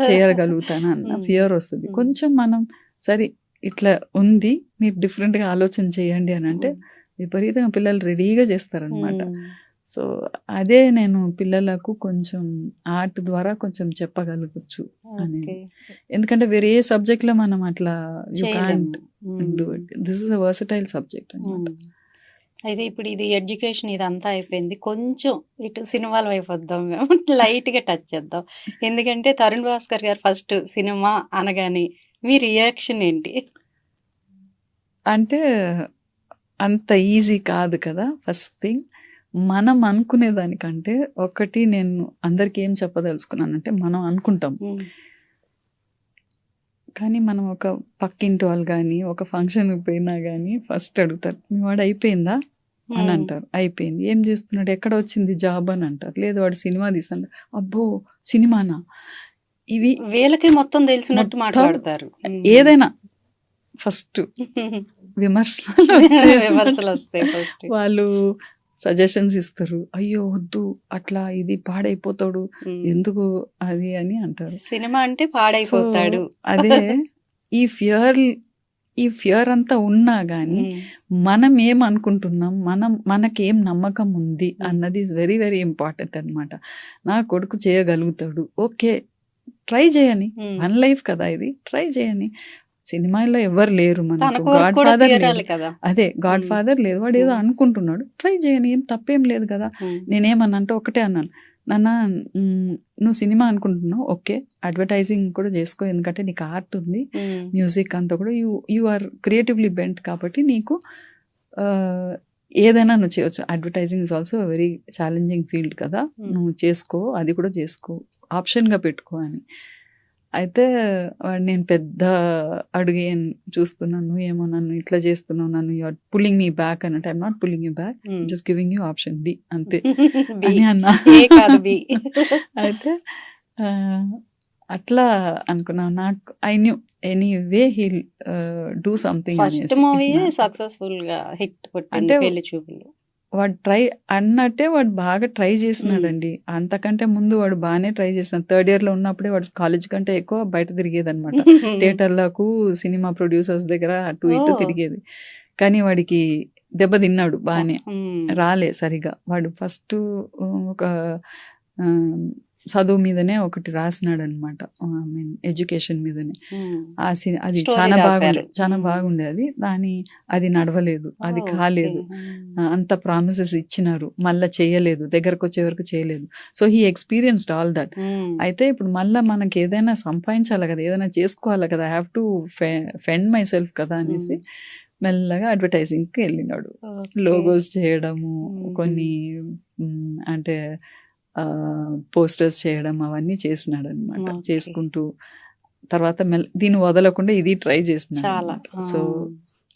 B: చేయగలుగుతానా అన్న ఫియర్ వస్తుంది. కొంచెం మనం సరే ఇట్లా ఉంది మీరు డిఫరెంట్గా ఆలోచన చేయండి అని అంటే విపరీతంగా పిల్లలు రెడీగా చేస్తారనమాట. సో అదే నేను పిల్లలకు కొంచెం ఆర్ట్ ద్వారా కొంచెం చెప్పగలగచ్చు అనేది. ఎందుకంటే వేరే ఏ సబ్జెక్ట్లో మనం అట్లా you can't do it. This is a versatile subject అనమాట.
A: అయితే ఇప్పుడు ఇది ఎడ్యుకేషన్ ఇదంతా అయిపోయింది. కొంచెం ఇటు సినిమాల వైపు వద్దాం, మేము లైట్గా టచ్ చేద్దాం. ఎందుకంటే తరుణ్ భాస్కర్ గారు ఫస్ట్ సినిమా అనగానే మీ రియాక్షన్ ఏంటి?
B: అంటే అంత ఈజీ కాదు కదా. ఫస్ట్ థింగ్ మనం అనుకునే దానికంటే ఒకటి నేను అందరికి ఏం చెప్పదలుచుకున్నానంటే మనం అనుకుంటాం కానీ మనం ఒక పక్కింటి వాళ్ళు కానీ ఒక ఫంక్షన్కి పోయినా కానీ ఫస్ట్ అడుగుతారు మీ వాడు అయిపోయిందా అని అంటారు. అయిపోయింది. ఏం చేస్తున్నాడు, ఎక్కడ వచ్చింది జాబ్ అని అంటారు. లేదు వాడు సినిమా తీస్తాడు. అబ్బో సినిమానా, ఇవి
A: వీళ్ళకి మొత్తం తెలిసినట్టు మాట్లాడతారు.
B: ఏదైనా ఫస్ట్ విమర్శలు
A: వస్తాయి.
B: వాళ్ళు సజెషన్స్ ఇస్తారు. అయ్యో వద్దు అట్లా, ఇది పాడైపోతాడు ఎందుకు అది అని అంటారు.
A: సినిమా అంటే పాడైపోతాడు.
B: అదే ఈ ఫియర్ అంతా ఉన్నా గానీ మనం ఏం అనుకుంటున్నాం, మనకేం నమ్మకం ఉంది అన్నది ఈజ్ వెరీ వెరీ ఇంపార్టెంట్ అనమాట. నా కొడుకు చేయగలుగుతాడు, ఓకే ట్రై చేయని, వన్ లైఫ్ కదా ఇది, ట్రై చేయని. సినిమాలో ఎవరు లేరు మనకు, గాడ్ ఫాదర్ లేదు. అదే గాడ్ ఫాదర్ లేదు, వాడు ఏదో అనుకుంటున్నాడు, ట్రై చేయని, ఏం తప్పేం లేదు కదా. నేనేమన్నా అంటే ఒకటే అన్నాను, నాన్న నువ్వు సినిమా అనుకుంటున్నావు, ఓకే అడ్వర్టైజింగ్ కూడా చేసుకో, ఎందుకంటే నీకు ఆర్ట్ ఉంది, మ్యూజిక్ అంతా కూడా యు ఆర్ క్రియేటివ్లీ బెంట్ కాబట్టి నీకు ఏదైనా నువ్వు చేయవచ్చు. Advertising is also very challenging field కదా, నువ్వు చేసుకో, అది కూడా చేసుకో, ఆప్షన్గా పెట్టుకో అని. అయితే నేను పెద్ద అడుగు ఏం చూస్తున్నాను, ఏమో నన్ను ఇట్లా చేస్తున్నావు, నన్ను you are pulling me back అన్నట్టు. I'm not pulling you back, just giving you option B అంతే అని అన్నా. అయితే అట్లా అనుకున్నాను. నాకు I knew anyway he'll do something.
A: First movie successful గా హిట్ కొట్టింది పెళ్లి చూపులు.
B: వాడు ట్రై అన్నట్టే వాడు బాగా ట్రై చేసినాడండి. అంతకంటే ముందు వాడు బాగానే ట్రై చేసినాడు. థర్డ్ ఇయర్ లో ఉన్నప్పుడే వాడు కాలేజ్ కంటే ఎక్కువ బయట తిరిగేది అనమాట. థియేటర్లకు, సినిమా ప్రొడ్యూసర్స్ దగ్గర అటు ఇటు తిరిగేది. కానీ వాడికి దెబ్బ తిన్నాడు బాగానే, రాలే సరిగా. వాడు ఫస్ట్ ఒక చదువు మీదనే ఒకటి రాసినాడు అనమాట, ఐ మీన్ ఎడ్యుకేషన్ మీదనే. అది చాలా బాగుండేది. అది నడవలేదు, అది కాలేదు. అంత ప్రామిసెస్ ఇచ్చినారు, మళ్ళీ చేయలేదు, దగ్గరకు వచ్చే వరకు చేయలేదు. So he experienced all that. అయితే ఇప్పుడు మళ్ళీ మనకి ఏదైనా సంపాదించాలి కదా, ఏదైనా చేసుకోవాలి కదా, I have to fend my self కదా అనేసి మెల్లగా అడ్వర్టైజింగ్కి వెళ్ళినాడు. లోగోస్ చేయడము, కొన్ని అంటే పోస్టర్స్ చేయడం, అవన్నీ చేసినాడు అనమాట. చేసుకుంటూ తర్వాత దీన్ని వదలకుండా ఇది ట్రై చేసినాడు. సో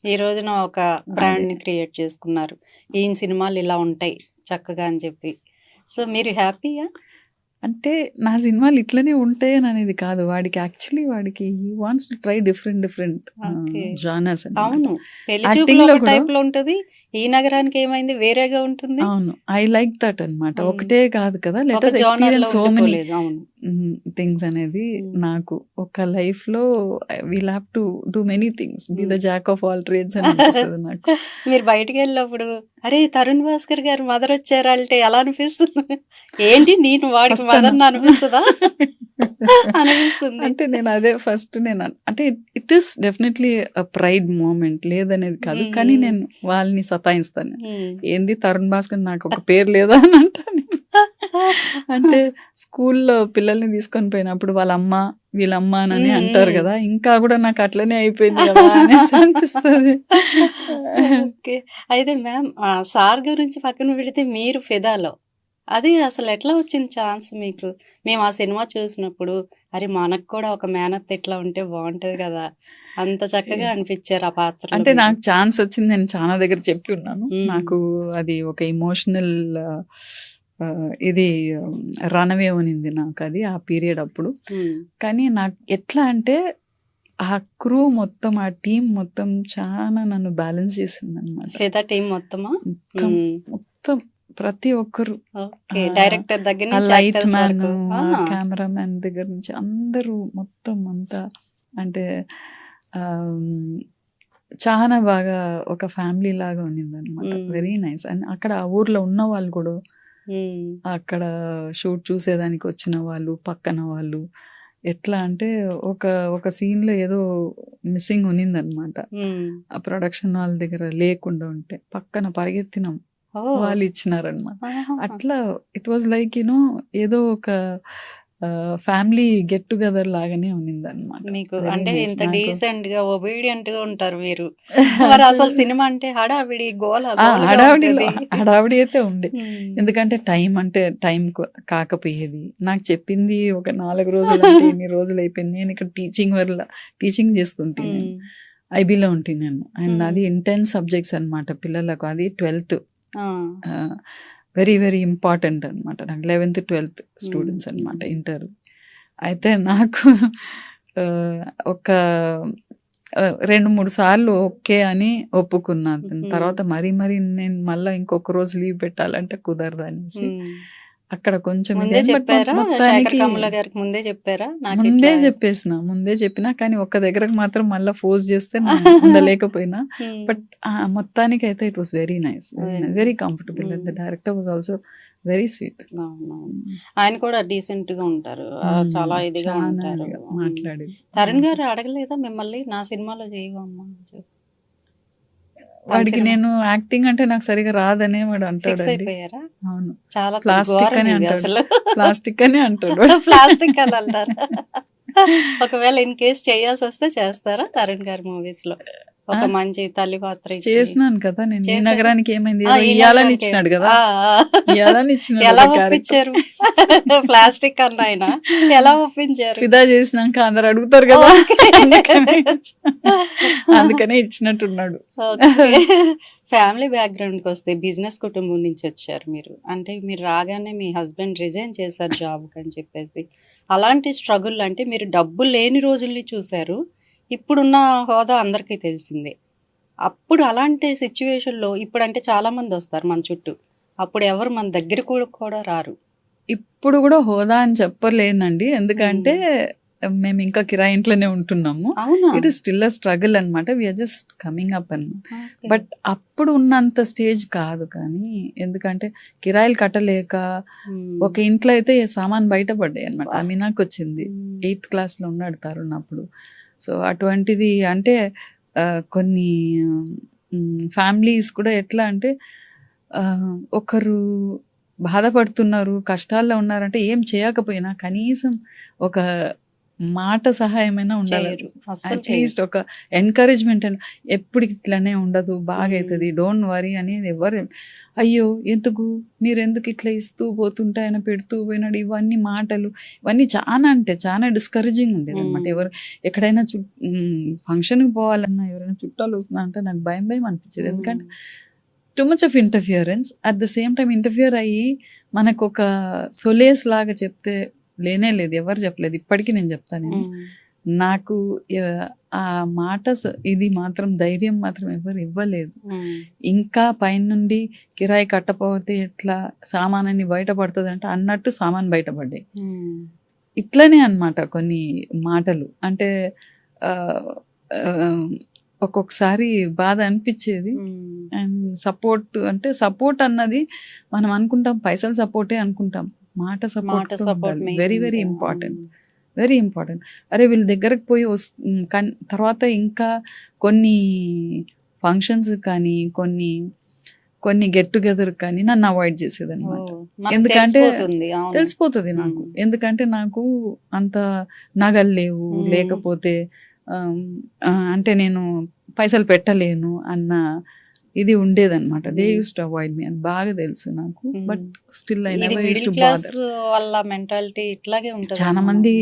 A: ఈ రోజున ఒక బ్రాండ్ ని క్రియేట్ చేసుకున్నారు, ఈయన సినిమాలు ఇలా ఉంటాయి చక్కగా అని చెప్పి. సో మీరు హ్యాపీయా?
B: అంటే నా సినిమాలు ఇట్లనే ఉంటాయి అని అనేది కాదు, వాడికి యాక్చువల్లీ వాడికి he wants to try different genres.
A: అవును, యాక్టింగ్ లో టైప్ లో ఉంటది, ఈ నగరానికి ఏమైంది వేరేగా ఉంటుంది.
B: అవును, ఐ లైక్ దట్ అన్నమాట. ఒకటే కాదు కదా, let us experience so many things అనేది. నాకు ఒక లైఫ్ లో we'll have to do many things, be the Jack of all trades అని అనిపిస్తుంది నాకు.
A: మీరు బయటకు వెళ్ళినప్పుడు అరే తరుణ్ భాస్కర్ గారు మదర్ వచ్చారంటే ఎలా అనిపిస్తుంది? ఏంటి నేను వాడికి మదర్ అనిపిస్తుందా? అనిపిస్తుంది.
B: అంటే నేను అదే ఫస్ట్ నేను అంటే it is definitely pride moment, లేదనేది కాదు. కానీ నేను వాళ్ళని సతాయిస్తాను, ఏంది తరుణ్ భాస్కర్ నాకు ఒక పేరు లేదా అని అంటాను. అంటే స్కూల్లో పిల్లల్ని తీసుకొని పోయినప్పుడు వాళ్ళ అమ్మ వీళ్ళమ్మ అని అంటారు
A: మ్మ్.
B: కదా, ఇంకా కూడా నాకు అట్లనే అయిపోయింది కదా అనేసి అనిపిస్తుంది.
A: ఓకే. అయితే మ్యామ్ సార్ గురించి పక్కన పెడితే మీరు ఫిదాలో అది అసలు ఎట్లా వచ్చింది ఛాన్స్ మీకు? మేము ఆ సినిమా చూసినప్పుడు అరే మనకు కూడా ఒక మేనత్త ఇట్లా ఉంటే బాగుంటది కదా, అంత చక్కగా అనిపించారు ఆ పాత్రలో
B: అంటే
A: మీరు.
B: నాకు ఛాన్స్ వచ్చింది, నేను చాలా దగ్గర చెప్పి ఉన్నాను.
A: మ్మ్.
B: నాకు అది ఒక ఇమోషనల్ ఇది రనవే ఉనింది నాకు అది ఆ పీరియడ్ అప్పుడు.
A: మ్మ్.
B: కానీ నాకు ఎట్లా అంటే ఆ క్రూ మొత్తం, ఆ టీం మొత్తం చాలా నన్ను బ్యాలెన్స్ చేసింది అనమాట.
A: ఫిదా టీం మొత్తమా?
B: మొత్తం
A: మ్మ్.
B: మొత్తం ప్రతి ఒక్కరు,
A: ఓకే. డైరెక్టర్ దగ్గర
B: ఆ
A: నుంచి
B: లైట్
A: యాక్టర్స్
B: మ్యాన్,
A: వరకు.
B: ఆ
A: ఆహా.
B: కెమెరామ్యాన్ దగ్గర నుంచి అందరూ మొత్తం అంతా అంటే చాలా బాగా ఒక ఫ్యామిలీ లాగా ఉన్నింది అనమాట.
A: మ్మ్.
B: Very nice. అండ్ అక్కడ ఆ ఊర్లో ఉన్న వాళ్ళు కూడా,
A: మ్మ్.
B: అక్కడ షూట్ చూసేదానికి వచ్చిన వాళ్ళు, పక్కన వాళ్ళు ఎట్లా అంటే ఒక ఒక సీన్లో ఏదో మిస్సింగ్ ఉన్నిందనమాట.
A: మ్మ్.
B: ఆ ప్రొడక్షన్ వాళ్ళ దగ్గర లేకుండా ఉంటే పక్కన పరిగెత్తినాం,
A: ఓ.
B: వాళ్ళు ఇచ్చినారనమాట.
A: ఆహా.
B: అట్లా ఇట్ వాజ్ లైక్ ఏదో ఒక ఫ్యామిలీ గెట్ టుగెదర్ లాగానే ఉన్నింది అనమాట.
A: మీకు
B: వెరీ
A: అంటే
B: నైస్.
A: ఇంత
B: నాకు
A: డీసెంట్ గా ఒబీడియంట్ గా ఉంటారు మీరు. మరి అసలు సినిమా అంటే హడావిడి గోల
B: ఆ
A: గోలగా
B: హడావిడిలో
A: ఉంటది.
B: హడావిడి అయితే ఉండే,
A: మ్మ్.
B: ఎందుకంటే టైం అంటే టైం కాకపోయేది. నాకు చెప్పింది ఒక 4 రోజులు అంటే ఎన్ని రోజులు అయిపోయింది. నేను ఇక్కడ టీచింగ్ చేస్తుంటే నేను
A: మ్మ్.
B: ఐబీలో ఉంటే నేను, అండ్
A: మ్మ్.
B: అది ఇంటెన్స్ సబ్జెక్ట్స్ అనమాట పిల్లలకు. అది 12th
A: ఆ.
B: వెరీ వెరీ ఇంపార్టెంట్ అనమాట. నాకు 11th 12th స్టూడెంట్స్ అనమాట ఇంటర్. అయితే నాకు ఒక 2-3 సార్లు ఓకే అని ఒప్పుకున్నాను.
A: మ్మ్.
B: తర్వాత మరీ నేను మళ్ళీ ఇంకొక రోజు లీవ్ పెట్టాలంటే కుదరదు అనేసి
A: మ్మ్.
B: అక్కడ కొంచెం
A: ముందే
B: ఇదే. బట్
A: చెప్పారా శేఖర్
B: మొత్తానికి
A: కమల గారికి? ముందే చెప్పారా నాకు
B: ముందే
A: ఇట్లా?
B: చెప్పినా కానీ ఒక్క దగ్గరకు మాత్రం మళ్ళీ ఫోర్స్ చేస్తే నేను ఉండలేకపోయినా.
A: మ్మ్.
B: బట్ మొత్తానికి అయితే it was very nice, very comfortable.
A: Hmm.
B: The director was also very sweet.
A: అవునవును. ఆయన కూడా డీసెంట్ గా ఉంటారు. చాలా ఇదిగా
B: చాలా
A: ఉంటారు.
B: మాట్లాడి
A: తరుణ్ గారు అడగలేదా మిమ్మల్ని నా సినిమాలో చేయవమ్మా అని చెప్పి? తన
B: వాడికి
A: సినిమా
B: నేను యాక్టింగ్ అంటే నాకు సరిగా రాదనే వాడు
A: ఫిక్స్
B: అంటాడండి.
A: అయిపోయారా?
B: అవును,
A: చాలా
B: ప్లాస్టిక్
A: ఘోరం
B: అని
A: ఇది
B: అంటాడు,
A: అసలు.
B: ప్లాస్టిక్ అని అంటాడు వాడు.
A: ప్లాస్టిక్ అని అంటారు. ఒకవేళ ఇన్ కేస్ చేయాల్సి వస్తే చేస్తారా తరుణ్ గారి మూవీస్ లో ఒక మంచి తల్లి పాత్ర ఇచ్చి?
B: చేసినాను కదా నేను. ఈ
A: చేశారా?
B: నగరానికి ఏమైంది,
A: ఆ,
B: ఏదో
A: ఈ
B: ఇయ్యాలని
A: నగరానికి
B: ఇచ్చినాడు కదా,
A: ఆ.
B: ఇయ్యాలని ఇచ్చినాడు
A: ఎలా
B: ఒక క్యారెక్టర్.
A: ఒప్పించారు? ప్లాస్టిక్ అన్న ఆయన ఎలా ఒప్పించారు?
B: ఫిదా చేసినాక అందరు అడుగుతారు కదా,
A: ఓకే.
B: అందుకనే ఇచ్చినట్టున్నాడు.
A: ఓకే. ఫ్యామిలీ బ్యాక్గ్రౌండ్కి వస్తే బిజినెస్ కుటుంబం నుంచి వచ్చారు మీరు. అంటే మీరు రాగానే మీ హస్బెండ్ రిజైన్ చేశారు జాబ్కి అని చెప్పేసి. అలాంటి స్ట్రగుల్ అంటే మీరు డబ్బు లేని రోజుల్ని చూశారు. ఇప్పుడున్న హోదా అందరికీ తెలిసిందే. అప్పుడు అలాంటి సిచ్యువేషన్లో ఇప్పుడంటే చాలా మంది వస్తారు మన చుట్టూ, అప్పుడు ఎవరు మన దగ్గర కూడా రారు.
B: ఇప్పుడు కూడా హోదా అని చెప్పలేనండి, ఎందుకంటే మేము ఇంకా కిరాయి ఇంట్లోనే ఉంటున్నాము.
A: అవునా?
B: It is still a struggle అనమాట. వీఆర్ జస్ట్ కమింగ్ అప్ అన్నమాట.
A: ఓకే.
B: బట్ అప్పుడు ఉన్నంత స్టేజ్ కాదు, కానీ ఎందుకంటే కిరాయిలు కట్టలేక ఒక ఇంట్లో అయితే సామాన్ బయటపడ్డాయి అనమాట.
A: వా.
B: ఆమె నాకు వచ్చింది,
A: మ్మ్.
B: 8th క్లాస్లో ఉన్నాడు తరుణ్ అప్పుడు. సో అటువంటిది అంటే కొన్ని ఫ్యామిలీస్ కూడా ఎట్లా అంటే ఒకరు బాధపడుతున్నారు, కష్టాల్లో ఉన్నారంటే ఏం చేయకపోయినా కనీసం ఒక మాట సహాయమైనా ఉండాలి.
A: చేయరు, అస్సలు
B: అట్లీస్ట్
A: చేయరు.
B: ఒక ఎంకరేజ్మెంట్ అని, ఎప్పుడు ఇట్లానే ఉండదు, బాగా
A: మ్మ్.
B: అవుతుంది, డోంట్ వరీ అనేది ఎవరు. అయ్యో ఎందుకు మీరు ఎందుకు ఇట్లా ఇస్తూ పోతుంటే ఆయన పెడుతూ పోయినాడు, ఇవన్నీ మాటలు, ఇవన్నీ చాలా అంటే చాలా డిస్కరేజింగ్ ఉండేది అనమాట.
A: మ్మ్.
B: ఎవరు ఎక్కడైనా ఫంక్షన్కి పోవాలన్నా ఎవరైనా చుట్టాలు వస్తున్నా అంటే నాకు భయం భయం అనిపించేది, ఎందుకంటే too much of interference. At the same time interfere అయ్యి మనకు ఒక సొలేస్ లాగా చెప్తే లేనే లేదు, ఎవరు చెప్పలేదు. ఇప్పటికీ నేను చెప్తాను,
A: మ్మ్.
B: నాకు ఆ మాట ఇది మాత్రం ధైర్యం మాత్రం ఎవరు ఇవ్వలేదు.
A: మ్మ్.
B: ఇంకా పైనుండి కిరాయి కట్టపోతే ఎట్లా సామాన్ని బయటపడుతుంది అంటే అన్నట్టు సామాన్ బయటపడ్డాయి.
A: మ్మ్.
B: ఇట్లనే అన్నమాట కొన్ని మాటలు. అంటే ఒక్కొక్కసారి బాధ అనిపించేది.
A: మ్మ్.
B: అండ్ సపోర్ట్ అంటే సపోర్ట్ అన్నది మనం అనుకుంటాం పైసలు సపోర్టే అనుకుంటాం, మాట
A: మాట
B: సపోర్ట్
A: సపోర్ట్
B: ఉండాలి.
A: మెయిన్
B: వెరీ వెరీ
A: ఉంటుంది.
B: Important, very important. అరే వీళ్ళ దగ్గరకు పోయి తర్వాత ఇంకా కొన్ని ఫంక్షన్స్ కానీ కొన్ని కొన్ని గెట్ టుగెదర్ కానీ నన్ను అవాయిడ్ చేసేది అనమాట. ఎందుకంటే తెలిసిపోతుంది నాకు. ఎందుకంటే నాకు అంత నగలు లేవు, లేకపోతే అంటే నేను పైసలు పెట్టలేను అన్న ఇది ఉండేదన్నమాట. దే యూస్ టు అవాయిడ్ మీ, అది బాగా తెలుసు నాకు. But still I never use to bother.
A: వాళ్ళ మెంటాలిటీ ఇట్లాగే ఉంటుంది.
B: చాలా మంది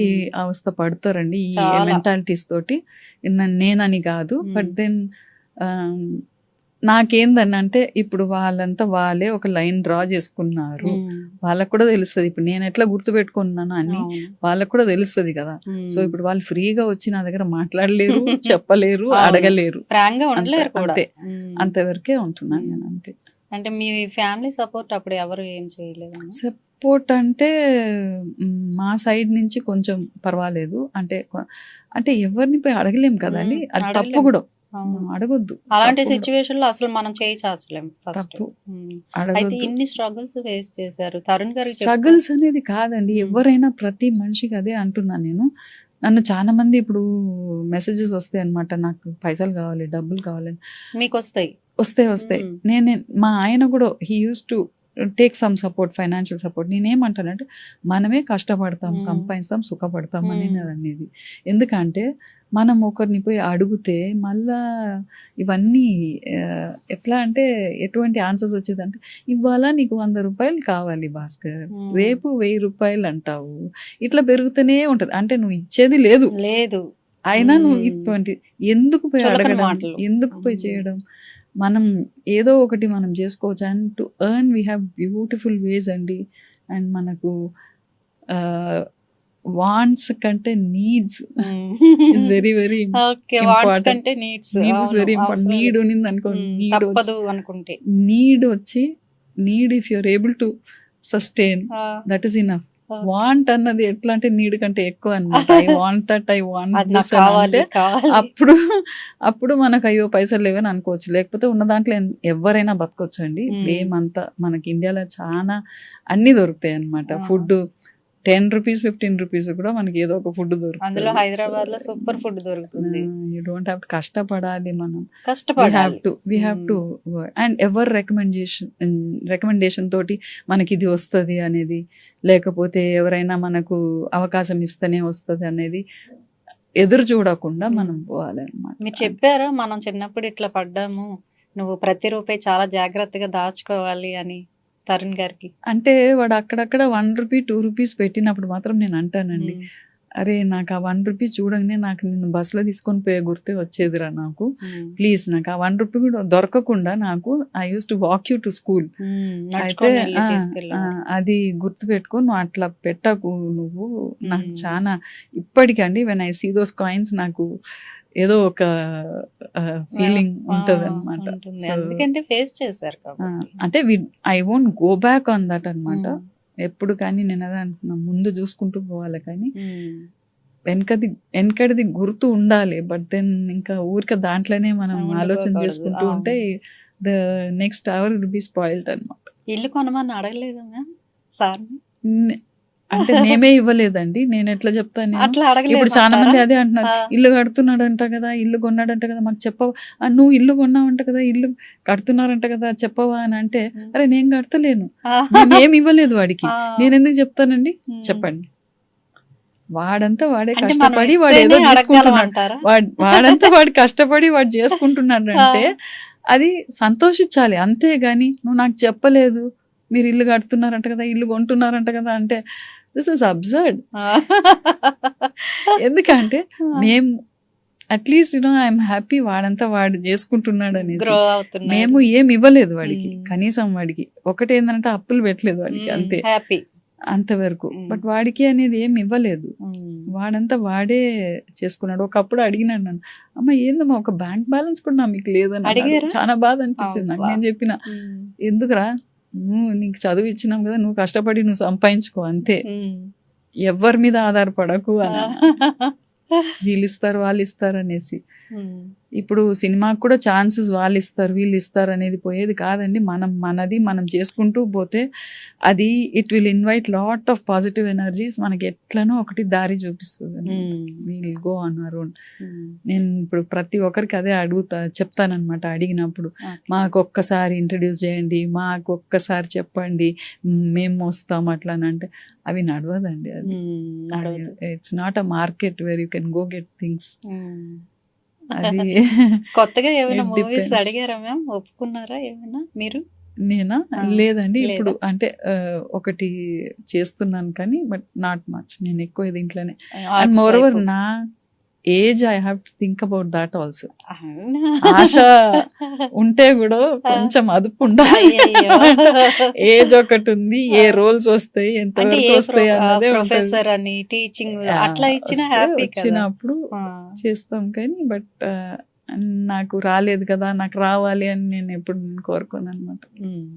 B: అవస్థ పడతారండి ఈ మెంటాలిటీస్ తోటి. నేనని కాదు, బట్ దెన్ నాకేందని అంటే ఇప్పుడు వాళ్ళంతా వాళ్ళే ఒక లైన్ డ్రా చేసుకున్నారు. వాళ్ళకు కూడా తెలుస్తుంది ఇప్పుడు నేను ఎట్లా గుర్తుపెట్టుకున్నాను అని వాళ్ళకు కూడా తెలుస్తుంది కదా. సో ఇప్పుడు వాళ్ళు ఫ్రీగా వచ్చి నా దగ్గర మాట్లాడలేరు, చెప్పలేరు, అడగలేరు, అంతే. అంతవరకే ఉంటున్నాను నేను, అంతే.
A: అంటే మీ ఫ్యామిలీ సపోర్ట్ అప్పుడు ఎవరు ఏం చేయలేదు?
B: సపోర్ట్ అంటే మా సైడ్ నుంచి కొంచెం పర్వాలేదు. అంటే ఎవరిని పోయి అడగలేం కదండి, అది తప్పు కూడా. అడగొద్దు
A: అలాంటి సిచ్యువేషన్ లో, అసలు మనం చేయి చాచలేం. ఫస్ట్ అయితే ఇన్ని స్ట్రగుల్స్ ఫేస్ చేశారు తరుణ్ గారు.
B: స్ట్రగుల్స్ అనేది కాదండి, ఎవరైనా ప్రతి మనిషికి అదే అంటున్నాను నేను. నన్ను చాలా మంది ఇప్పుడు మెసేజెస్ వస్తాయి అనమాట, నాకు పైసలు కావాలి, డబ్బులు కావాలని.
A: మీకు
B: వస్తాయి. నేనే మా ఆయన కూడా he used to take some support, financial support. నేనేమంటానంటే మనమే కష్టపడతాం, సంపాదిస్తాం, సుఖపడతాం అనేది. ఎందుకంటే మనం ఒకరిని పోయి అడిగితే మళ్ళా ఇవన్నీ ఎట్లా అంటే ఎటువంటి ఆన్సర్స్ వచ్చేదంటే, ఇవాళ నీకు 100 రూపాయలు కావాలి భాస్కర్, రేపు 1000 రూపాయలు అంటావు, ఇట్లా పెరుగుతూనే ఉంటది. అంటే నువ్వు ఇచ్చేది లేదు అయినా నువ్వు ఇటువంటి ఎందుకు పోయి అడగడం, ఎందుకు పోయి చేయడం? మనం ఏదో ఒకటి మనం చేసుకోవచ్చు. And to earn we have beautiful ways అండి. అండ్ మనకు వాంట్స్ కంటే needs is very very important. Needs is very important. Need ఉన్నింది అనుకో, నీడ్ వచ్చి need if you're able to sustain, that is enough. Want అన్నది ఎట్లా అంటే నీడ్ కంటే ఎక్కువ అన్నమాట. I want that, I want this అంటే అప్పుడు మనకు అయ్యో పైసలు లేవని అనుకోవచ్చు. లేకపోతే ఉన్న దాంట్లో ఎవరైనా బతకొచ్చు అండి. ఇప్పుడు ఏమంతా మనకి ఇండియాలో చాలా అన్ని దొరుకుతాయి అన్నమాట. ఫుడ్ 10 రూపీస్ 15 రూపీస్ కూడా మనకి ఏదో ఒక ఫుడ్ దొరుకుతుంది.
A: అందులో హైదరాబాద్ లో సూపర్ ఫుడ్ దొరుకుతుంది.
B: యూ డోంట్ హ్యావ్ టు కష్టపడాలి, మనం we have to and ever recommendation తోటి మనకి ఇది వస్తుంది అనేది, లేకపోతే ఎవరైనా మనకు అవకాశం ఇస్తేనే వస్తుంది అనేది ఎదురు చూడకుండా మనం పోవాలన్నమాట.
A: మీరు చెప్పారా మనం చిన్నప్పుడు ఇట్లా పడ్డాము, నువ్వు ప్రతి రూపాయి చాలా జాగ్రత్తగా దాచుకోవాలి అని తరుణ్ గారికి?
B: అంటే వాడు అక్కడక్కడ 1 రూపీ 2 రూపీస్ పెట్టినప్పుడు మాత్రం నేను అంటానండి, అరే నాకు ఆ 1 రూపీ చూడగానే నాకు నిన్ను బస్సులో తీసుకొని పోయే గుర్తే వచ్చేదిరా నాకు, ప్లీజ్ నాకు ఆ 1 రూపీ కూడా దొరకకుండా నాకు I use to walk you to school. అయితే అది గుర్తు పెట్టుకో, నువ్వు అట్లా పెట్టకు నువ్వు. నాకు చాలా ఇప్పటికండి when I see those coins నాకు ఏదో ఒక ఫీలింగ్ ఉంటది అనమాట.
A: ఎందుకంటే ఫేస్ చేశారు
B: అంటే I won't go back on that అనమాట ఎప్పుడు. కానీ నేను అదే అంటున్నా, ముందు చూసుకుంటూ పోవాలి కానీ వెనకడిది గుర్తు ఉండాలి. బట్ దెన్ ఇంకా ఊరికే దాంట్లోనే మనం ఆలోచన చేసుకుంటూ ఉంటే the next hour will be spoiled అనమాట.
A: ఇల్లు కొనమని అడగలేదా సార్?
B: అంటే మేమే ఇవ్వలేదండి, నేను ఎట్లా చెప్తాను. ఇప్పుడు చాలా మంది అదే అంటున్నారు, ఇల్లు కడుతున్నాడంట కదా, ఇల్లు కొన్నాడంట కదా, మాకు చెప్పవా, నువ్వు ఇల్లు కొన్నావంట కదా, ఇల్లు కడుతున్నారంట కదా, చెప్పవా అని అంటే, అరే నేను కడతలేను, నేనేమి ఇవ్వలేదు వాడికి, నేను ఎందుకు చెప్తానండి? చెప్పండి. వాడంతా వాడే కష్టపడి వాడు ఏదో చేసుకుంటున్నాడు, వాడంతా వాడు కష్టపడి వాడు చేసుకుంటున్నాడు అంటే అది సంతోషించాలి. అంతేగాని నువ్వు నాకు చెప్పలేదు, మీరు ఇల్లు కడుతున్నారంట కదా, ఇల్లు కొంటున్నారంట కదా అంటే దిస్ ఇస్ అబ్సర్డ్. ఎందుకంటే మేము అట్లీస్ట్ ఐఎమ్ హ్యాపీ వాడంతా వాడు చేసుకుంటున్నాడు అనేసి. మేము ఏమి ఇవ్వలేదు వాడికి, కనీసం వాడికి ఒకటి ఏంటంటే అప్పులు పెట్టలేదు వాడికి, అంతే, అంతవరకు. బట్ వాడికి అనేది ఏమి ఇవ్వలేదు, వాడంతా వాడే చేసుకున్నాడు. ఒకప్పుడు అడిగినాడు నన్ను, అమ్మ ఏందమ్మా ఒక బ్యాంక్ బ్యాలెన్స్ కూడా మీకు లేదని. చాలా బాధ అనిపించింది నాకు. నేను చెప్పిన, ఎందుకురా, నువ్వు నీకు చదువు ఇచ్చినాం కదా, నువ్వు కష్టపడి నువ్వు సంపాదించుకో అంతే, ఎవరి మీద ఆధారపడకు అని. వీళ్ళు ఇస్తారు వాళ్ళు ఇస్తారు అనేసి. ఇప్పుడు సినిమాకి కూడా ఛాన్సెస్ వాళ్ళు ఇస్తారు వీళ్ళు ఇస్తారు అనేది పోయేది కాదండి. మనది మనం చేసుకుంటూ పోతే అది it will invite lot of positive energies, మనకి ఎట్లనో ఒకటి దారి చూపిస్తుంది. Will go on our own. నేను ఇప్పుడు ప్రతి ఒక్కరికి అదే చెప్తానన్నమాట. అడిగినప్పుడు మాకు ఒక్కసారి ఇంట్రడ్యూస్ చేయండి, మాకు ఒక్కసారి చెప్పండి, మేము వస్తాం అట్లా అని అంటే అవి నడవదండి. అది it's not a market where you can go get things. అది
A: కొత్తగా ఏమైనా
B: It
A: మూవీస్
B: depends.
A: అడిగారా మ్యామ్? ఒప్పుకున్నారా ఏమైనా మీరు?
B: నేనా?
A: ఆ,
B: లేదండి.
A: లేదా?
B: ఇప్పుడు అంటే ఒకటి చేస్తున్నాను కానీ బట్ నాట్ మచ్. నేను ఎక్కువ దీంట్లోనే. అండ్
A: Arts
B: మోర్ ఓవర్
A: వైపు.
B: నా age I have to think about that also.
A: అవునా?
B: ఆశ ఉంటే కూడా కొంచెం అదుపు ఉండాలి.
A: అయ్యయ్యో.
B: ఏజ్ ఒకటి ఉంది, ఏ రోల్స్ వస్తాయి,
A: అంటే
B: ఎంతవరకు
A: ఏ
B: వస్తాయి అన్నదే ఉంటది.
A: ప్రొఫెసర్ అని టీచింగ్ అట్లా ఇచ్చిన
B: వస్తే
A: హ్యాపీ కదా.
B: వచ్చినప్పుడు
A: ఆ,
B: చేస్తాం కానీ బట్ నాకు రాలేదు కదా, నాకు రావాలి అని నేను ఎప్పుడు కోరుకోను అనమాట.
A: ఉమ్.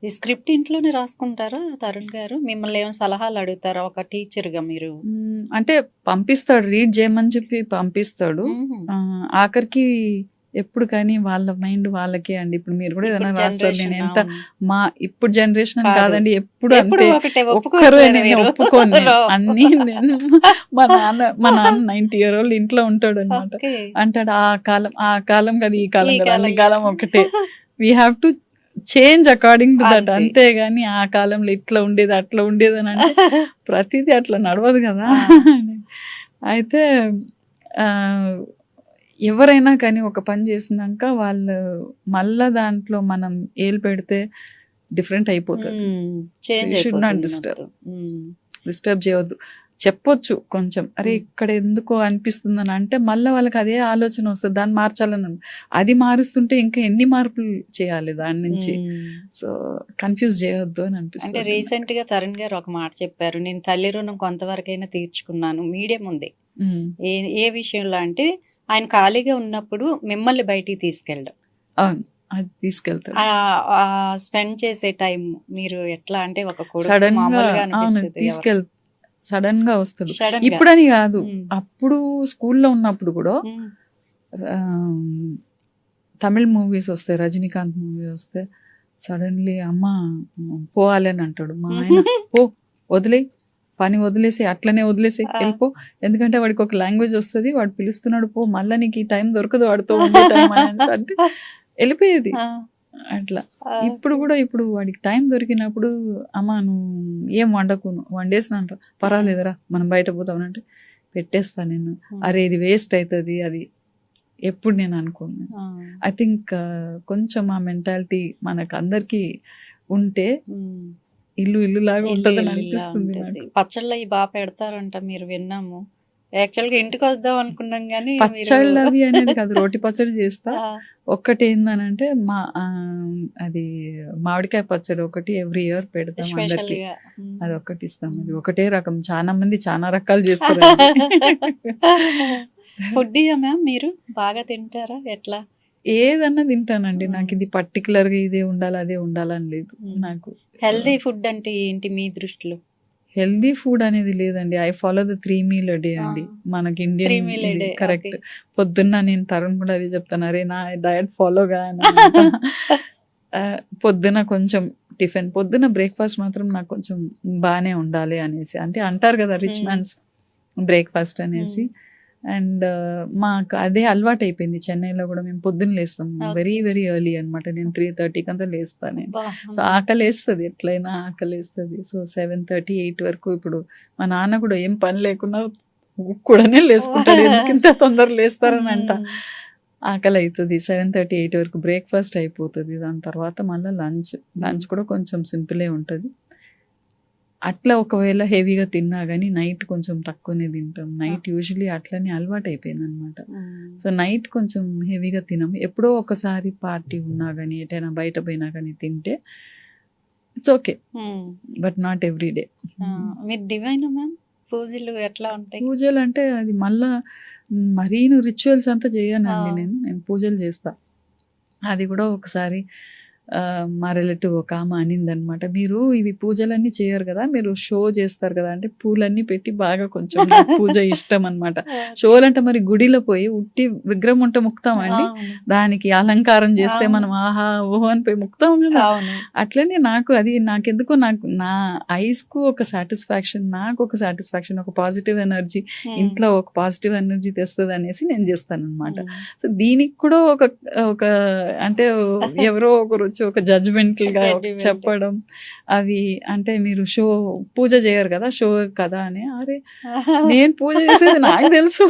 A: ఈ స్క్రిప్ట్ ఇంట్లోనే రాసుకుంటారా తరుణ్ గారు? మిమ్మల్ని ఏమైనా సలహాలు అడుగుతారా ఒక టీచర్ గా మీరు?
B: అంటే పంపిస్తాడు, రీడ్ చేయమని చెప్పి పంపిస్తాడు.
A: ఉమ్.
B: ఆఖరికి ఎప్పుడు కానీ వాళ్ళ మైండ్ వాళ్ళకే అండి. ఇప్పుడు మీరు కూడా ఏదైనా
A: ఇప్పుడు
B: రాస్తారు, నేను
A: generation,
B: ఎంత
A: అవును.
B: మా ఇప్పుడు జనరేషన్
A: కాదు.
B: కాదండి, ఎప్పుడు
A: ఎప్పుడు
B: అంతే.
A: ఒకటే
B: ఒక్కరు
A: ఒప్పుకోవట్లేదు
B: నేను
A: మీరు.
B: ఒప్పుకోను నేను.
A: రావు.
B: అన్నీ నేను మా నాన్న 90 year old ఇంట్లో ఉంటాడు అనమాట.
A: ఓకే.
B: అంటాడు ఆ కాలం కదా ఈ కాలం
A: ఈ
B: కదా, అన్ని
A: కాలం
B: కాలం ఒకటే. We have to change according to that.
A: అంతే.
B: అంతేగాని ఆ కాలంలో ఇట్లా ఉండేది అట్లా ఉండేది అని అంటే ప్రతిదీ అట్లా నడవదు కదా.
A: ఆ.
B: అయితే ఆ, ఎవరైనా కానీ ఒక పని చేసినాక వాళ్ళు మళ్ళా దాంట్లో మనం ఏలు పెడితే డిఫరెంట్ అయిపోతుంది.
A: చేంజ్
B: you should not
A: అయిపోతుంది
B: disturb.
A: మొత్తం. ఉమ్.
B: డిస్టర్బ్ చేయవద్దు. చెప్పొచ్చు కొంచెం, అరే ఇక్కడ ఎందుకో అనిపిస్తుంది అని అంటే మళ్ళీ వాళ్ళకి అదే ఆలోచన వస్తుంది, దాన్ని మార్చాలని. అది మారుస్తుంటే ఇంకా ఎన్ని మార్పులు చేయాలి దాని నుంచి.
A: ఉమ్.
B: సో కన్ఫ్యూజ్ చేయొద్దు అని
A: అంటే
B: అనిపిస్తుంది.
A: రీసెంట్ గా తరుణ్ గారు ఒక మాట చెప్పారు, నేను తల్లి రుణం కొంతవరకైనా తీర్చుకున్నాను. మీడియం ఉంది.
B: ఉమ్.
A: ఏ ఏ విషయంలో అంటే ఆయన ఖాళీగా ఉన్నప్పుడు మిమ్మల్ని బయటికి తీసుకెళ్ళడం,
B: అవును, అది తీసుకెళ్తాడు.
A: స్పెండ్ చేసే టైం మీరు ఎట్లా అంటే ఒక కొడుకు
B: సడన్ గా.
A: మామూలుగా
B: అవును,
A: అనిపించదు.
B: సడన్ గా వస్తాడు.
A: సడన్ గా.
B: ఇప్పుడని కాదు,
A: ఉమ్.
B: అప్పుడు స్కూల్లో ఉన్నప్పుడు కూడా
A: ఉమ్.
B: ఆ, తమిళ్ మూవీస్ వస్తే, రజనీకాంత్ మూవీ వస్తే సడన్లీ అమ్మ పోవాలి అని అంటాడు. మా ఆయన పో, వదిలే పని వదిలేసి అట్లనే వదిలేసి వెళ్ళిపో, ఎందుకంటే వాడికి ఒక లాంగ్వేజ్ వస్తుంది, వాడు పిలుస్తున్నాడు పో, మళ్ళీ నీకు ఈ టైం దొరకదు వాడితో ఉండే టైం అని అంటే వెళ్ళిపోయేది.
A: ఆ,
B: అట్లా
A: ఆ.
B: ఇప్పుడు కూడా ఇప్పుడు వాడికి టైం దొరికినప్పుడు అమ్మ నువ్వు ఏం వండకు, వండేసినంట పర్వాలేదురా మనం బయట పోతామనంటే పెట్టేస్తా నేను. అరే ఇది వేస్ట్ అవుతుంది, అది ఎప్పుడు నేను అనుకోను.
A: ఆ.
B: ఐ థింక్ కొంచెం ఆ మెంటాలిటీ మనకు అందరికి ఉంటే
A: ఉమ్.
B: ఇల్లు ఇల్లు లాగా
A: ఇల్లు
B: ఉంటదని
A: ఇల్లులా
B: అనిపిస్తుంది
A: ఉంటది.
B: నాకు.
A: పచ్చళ్ళు అవి బాగా పెడతారంట, మీరు విన్నాము. యాక్చువల్ గా ఇంటికి వద్దాం అనుకున్నాం కానీ
B: పచ్చళ్ళు అవి అనేది కాదు, రోటి పచ్చడి చేస్తా. ఒక్కటి ఏందనంటే అది మామిడికాయ పచ్చడి ఒకటి ఎవ్రీ ఇయర్ పెడతాం
A: స్పెషల్
B: అందరికి.
A: గా.
B: అది ఒక్కటి ఇస్తాం. అది ఒకటే రకం, చాలా మంది చాలా రకాలు చేస్తారు.
A: ఫుడ్ మ్యామ్ మీరు బాగా తింటారా ఎట్లా?
B: ఏదన్నా తింటానండి. నాకు ఇది పర్టికులర్ గా ఇదే ఉండాలి అదే ఉండాలని లేదు. నాకు
A: హెల్దీ ఫుడ్ అంటే ఏంటి మీ దృష్టిలో?
B: హెల్దీ ఫుడ్ అనేది లేదండి. I follow the 3 meal a day అండి. మనకి
A: 3 meal a
B: Indian
A: day,
B: correct.
A: okay.
B: పొద్దున్న నేను తరుణ్ కూడా అది చెప్తాను, అరే నా డయట్ ఫాలోగా అని అంటా. పొద్దున కొంచెం టిఫిన్, పొద్దున బ్రేక్ఫాస్ట్ మాత్రం నాకు కొంచెం బాగానే ఉండాలి అనేసి, అంటే అంటారు కదా రిచ్ మ్యాన్స్ బ్రేక్ఫాస్ట్ అనేసి. అండ్ మాకు అదే అలవాటు అయిపోయింది. చెన్నైలో కూడా మేము పొద్దున్న లేస్తాం వెరీ వెరీ ఎర్లీ అనమాట. నేను 3:30 అంతా లేస్తాను నేను. సో ఆకలి వేస్తుంది, ఎట్లయినా ఆకలి వేస్తుంది. సో 7:30, 8 వరకు ఇప్పుడు మా నాన్న కూడా ఏం పని లేకున్నా కూడానే లేసుకుంటాడు, ఎందుకు ఇంత తొందర లేస్తారని అంట. ఆకలి అవుతుంది. 7:30, 8 వరకు బ్రేక్ఫాస్ట్ అయిపోతుంది. దాని తర్వాత మళ్ళీ లంచ్ కూడా కొంచెం సింపులే ఉంటుంది. అట్లా ఒకవేళ హెవీగా తిన్నా కానీ నైట్ కొంచెం తక్కువనే తింటాం. నైట్ యూజువలీ అట్లనే అలవాటు అయిపోయింది అనమాట. సో నైట్ కొంచెం హెవీగా తినాం. ఎప్పుడో ఒకసారి పార్టీ ఉన్నా కానీ ఎటైనా బయట పోయినా కానీ తింటే it's okay, but not every day.
A: మీరు డివైన్ మ్యామ్ పూజలు ఎట్లా ఉంటాయి?
B: పూజలు అంటే అది మళ్ళా మరీను రిచువల్స్ అంతా చేయనండి. నేను పూజలు చేస్తా. అది కూడా ఒకసారి మా రిలేటివ్ ఒక ఆమె అనిందనమాట, మీరు ఇవి పూజలన్నీ చేయరు కదా, మీరు షో చేస్తారు కదా అంటే, పూలన్నీ పెట్టి బాగా కొంచెం నాకు పూజ ఇష్టం అనమాట. షోలు అంటే మరి గుడిలో పోయి ఉట్టి విగ్రహం ఉంటే ముక్తామండి, దానికి అలంకారం చేస్తే మనం ఆహా ఓహో అని పోయి ముక్తాం కదా. అట్లనే నాకు అది నాకెందుకో నాకు నా ఐస్ కు ఒక సాటిస్ఫాక్షన్, నాకు ఒక సాటిస్ఫాక్షన్, ఒక పాజిటివ్ ఎనర్జీ, ఇంట్లో ఒక పాజిటివ్ ఎనర్జీ తెస్తుంది అనేసి నేను చేస్తాను అనమాట. సో దీనికి కూడా ఒక ఒక అంటే ఎవరో ఒకరు వచ్చి ఒక జడ్జ్మెంటల్ గా చెప్పడం, అవి అంటే మీరు షో పూజ చేయరు కదా, షో కదా అని. అరే నేను పూజ చేసేది నాకు తెలుసు,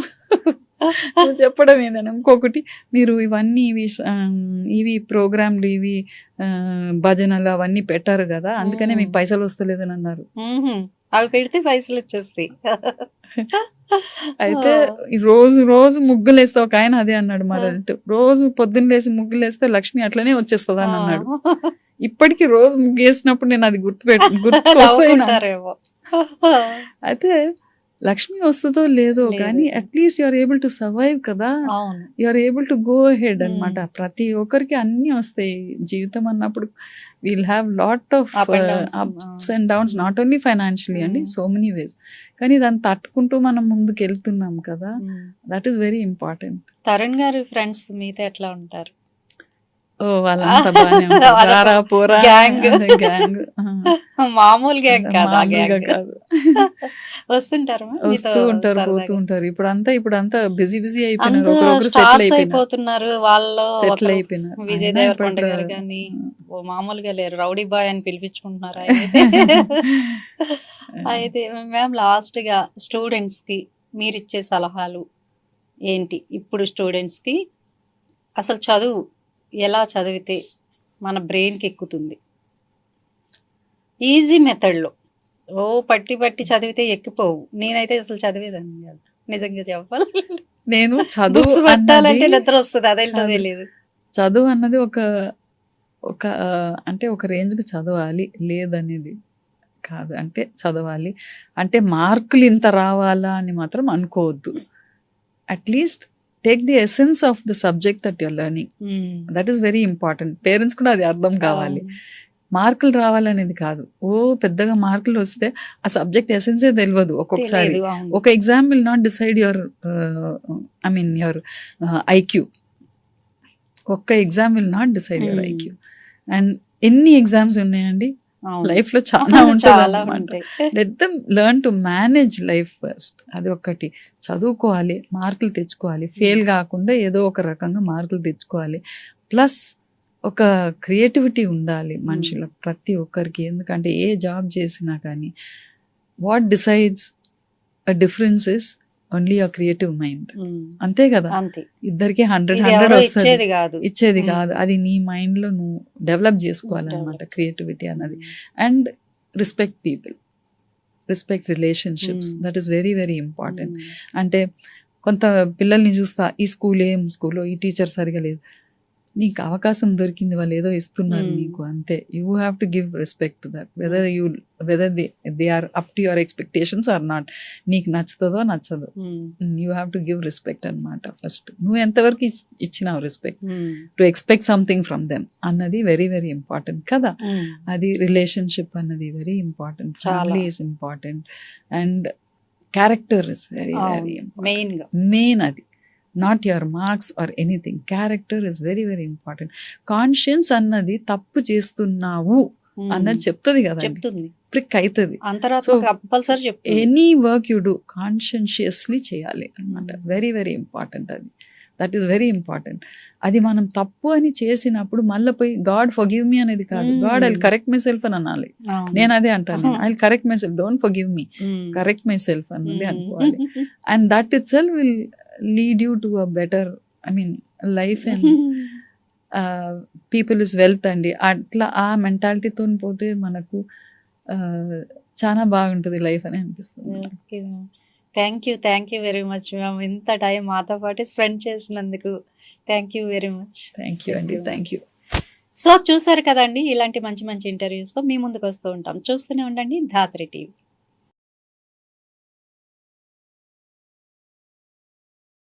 B: నువ్వు చెప్పడం ఏదైనా. ఇంకొకటి, మీరు ఇవన్నీ ఇవి ప్రోగ్రాంలు, ఇవి భజనలు అవన్నీ పెట్టారు కదా, అందుకనే మీకు పైసలు వస్తలేదని అన్నారు.
A: అవి పెడితే పైసలు వచ్చేస్తాయి.
B: అయితే రోజు రోజు ముగ్గులు వేస్తే, ఒక ఆయన అదే అన్నాడు మా రిలేటివ్, రోజు పొద్దున్న లేసి ముగ్గులు వేస్తే లక్ష్మి అట్లనే వచ్చేస్తుంది అని అన్నాడు. ఇప్పటికీ రోజు ముగ్గు వేసినప్పుడు నేను అది గుర్తుకొస్తాను. అయితే లక్ష్మి వస్తుందో లేదో కానీ at least you're able to survive కదా, you're able to go head అనమాట. ప్రతి ఒక్కరికి అన్ని వస్తాయి జీవితం అన్నప్పుడు. We'll have lot of ups and downs, not only financially అండి, సో మెనీ వేస్. కానీ దాన్ని తట్టుకుంటూ మనం ముందుకు వెళ్తున్నాం కదా, that is very important.
A: Tarun గారు ఫ్రెండ్స్ మీతో ఎట్లా ఉంటారు?
B: ఓ వాళ్ళంతా బాగానే ఉంటారు, గ్యాంగ్,
A: మామూలు గ్యాంగ్
B: కాదు.
A: వస్తుంటారు,
B: వస్తూ ఉంటారు, పోతూ ఉంటారు. ఇప్పుడంతా బిజీ అయిపోయినారు,
A: అయిపోతున్నారు వాళ్ళు.
B: సెటిల్ అయిపోయినారు.
A: విజయ్ దేవరకొండ గారు కానీ మామూలుగా లేరు, రౌడీ బాయ్ అని పిలిపించుకుంటున్నారు. అయితే మ్యామ్, లాస్ట్ గా స్టూడెంట్స్ కి మీరు ఇచ్చే సలహాలు ఏంటి? ఇప్పుడు స్టూడెంట్స్ కి అసలు చదువు ఎలా చదివితే మన బ్రెయిన్కి ఎక్కుతుంది? ఈజీ మెథడ్లో, ఓ పట్టి చదివితే ఎక్కిపోవు. నేనైతే అసలు చదివేదాన్ని కాదు, నిజంగా చెప్పాలి.
B: నేను చదువు
A: పట్టాలంటే నిద్ర వస్తుంది, అదేంటో తెలియదు.
B: చదువు అన్నది ఒక అంటే ఒక రేంజ్లో చదవాలి లేదనేది కాదు. అంటే చదవాలి అంటే మార్కులు ఇంత రావాలా అని మాత్రం అనుకోవద్దు. At least take the essence of the subject that you're learning, that is very important. Parents కూడా అది అర్థం కావాలి. మార్కులు రావాలనేది కాదు, ఓ పెద్దగా మార్కులు వస్తే ఆ సబ్జెక్ట్ ఎసెన్సే తెలియదు ఒక్కొక్కసారి. ఒక exam will not decide your your IQ. ఒక్క exam will not decide your IQ. And ఎన్ని ఎగ్జామ్స్ ఉన్నాయండి లైఫ్ లో, చాలా ఉంటాయి. Let them learn to manage life first. అది ఒక్కటి. చదువుకోవాలి, మార్కులు తెచ్చుకోవాలి, ఫెయిల్ కాకుండా ఏదో ఒక రకంగా మార్కులు తెచ్చుకోవాలి. ప్లస్ ఒక క్రియేటివిటీ ఉండాలి మనుషుల ప్రతి ఒక్కరికి. ఎందుకంటే ఏ జాబ్ చేసినా కానీ what decides a difference is only your creative mind. అంతే కదా, ఇద్దరికి 100 వస్తుంది, ఇచ్చేది కాదు. అది నీ మైండ్ లో నువ్వు డెవలప్ చేసుకోవాలన్నమాట క్రియేటివిటీ అన్నది. And respect people, respect relationships, that is very very important. అంటే కొంత పిల్లల్ని చూస్తా, ఈ స్కూల్లో ఈ టీచర్ సరిగా లేదు, నీకు అవకాశం దొరికింది, వాళ్ళు ఏదో ఇస్తున్నారు నీకు, అంతే. You have to give respect to that, whether they are up to your expectations or not. నీకు నచ్చుతుందో నచ్చదు, you have to give respect అనమాట. ఫస్ట్ నువ్వు ఎంతవరకు ఇచ్చినావు respect, to expect something from them అన్నది వెరీ వెరీ ఇంపార్టెంట్ కదా. అది రిలేషన్షిప్ అన్నది very important, family is important, and character is very very main. అది not your marks or anything, character is very very important. Conscience అన్నది తప్పు చేస్తున్నావు అన్నది చెప్తుంది కదా, ప్రిక్ అవుతుంది. So any work you do consciously చేయాలి అనమాట. వెరీ వెరీ ఇంపార్టెంట్ అది, దట్ ఈస్ వెరీ ఇంపార్టెంట్. అది మనం తప్పు అని చేసినప్పుడు మళ్ళీ పోయి గాడ్ ఫర్గివ్ మీ అనేది కాదు, God I correct my self అని అనాలి. నేను అదే అంటాను, I correct my self, don't forgive me, correct my self అన్నది అనుకోవాలి. And that it self will lead you to a better life and people is wealth అండి. అట్లా ఆ మెంటాలిటీతో పోతే మనకు చాలా బాగుంటుంది లైఫ్ అని అనిపిస్తుంది.
A: Thank you very much ma'am, ఇంత టైం మాతో పాటు స్పెండ్ చేసినందుకు thank you very much.
B: Thank you అండి, థ్యాంక్ యూ.
A: సో చూసారు కదండి, ఇలాంటి మంచి మంచి ఇంటర్వ్యూస్తో మీ ముందుకు వస్తూ ఉంటాం. చూస్తూనే ఉండండి ధాత్రి టీవీ.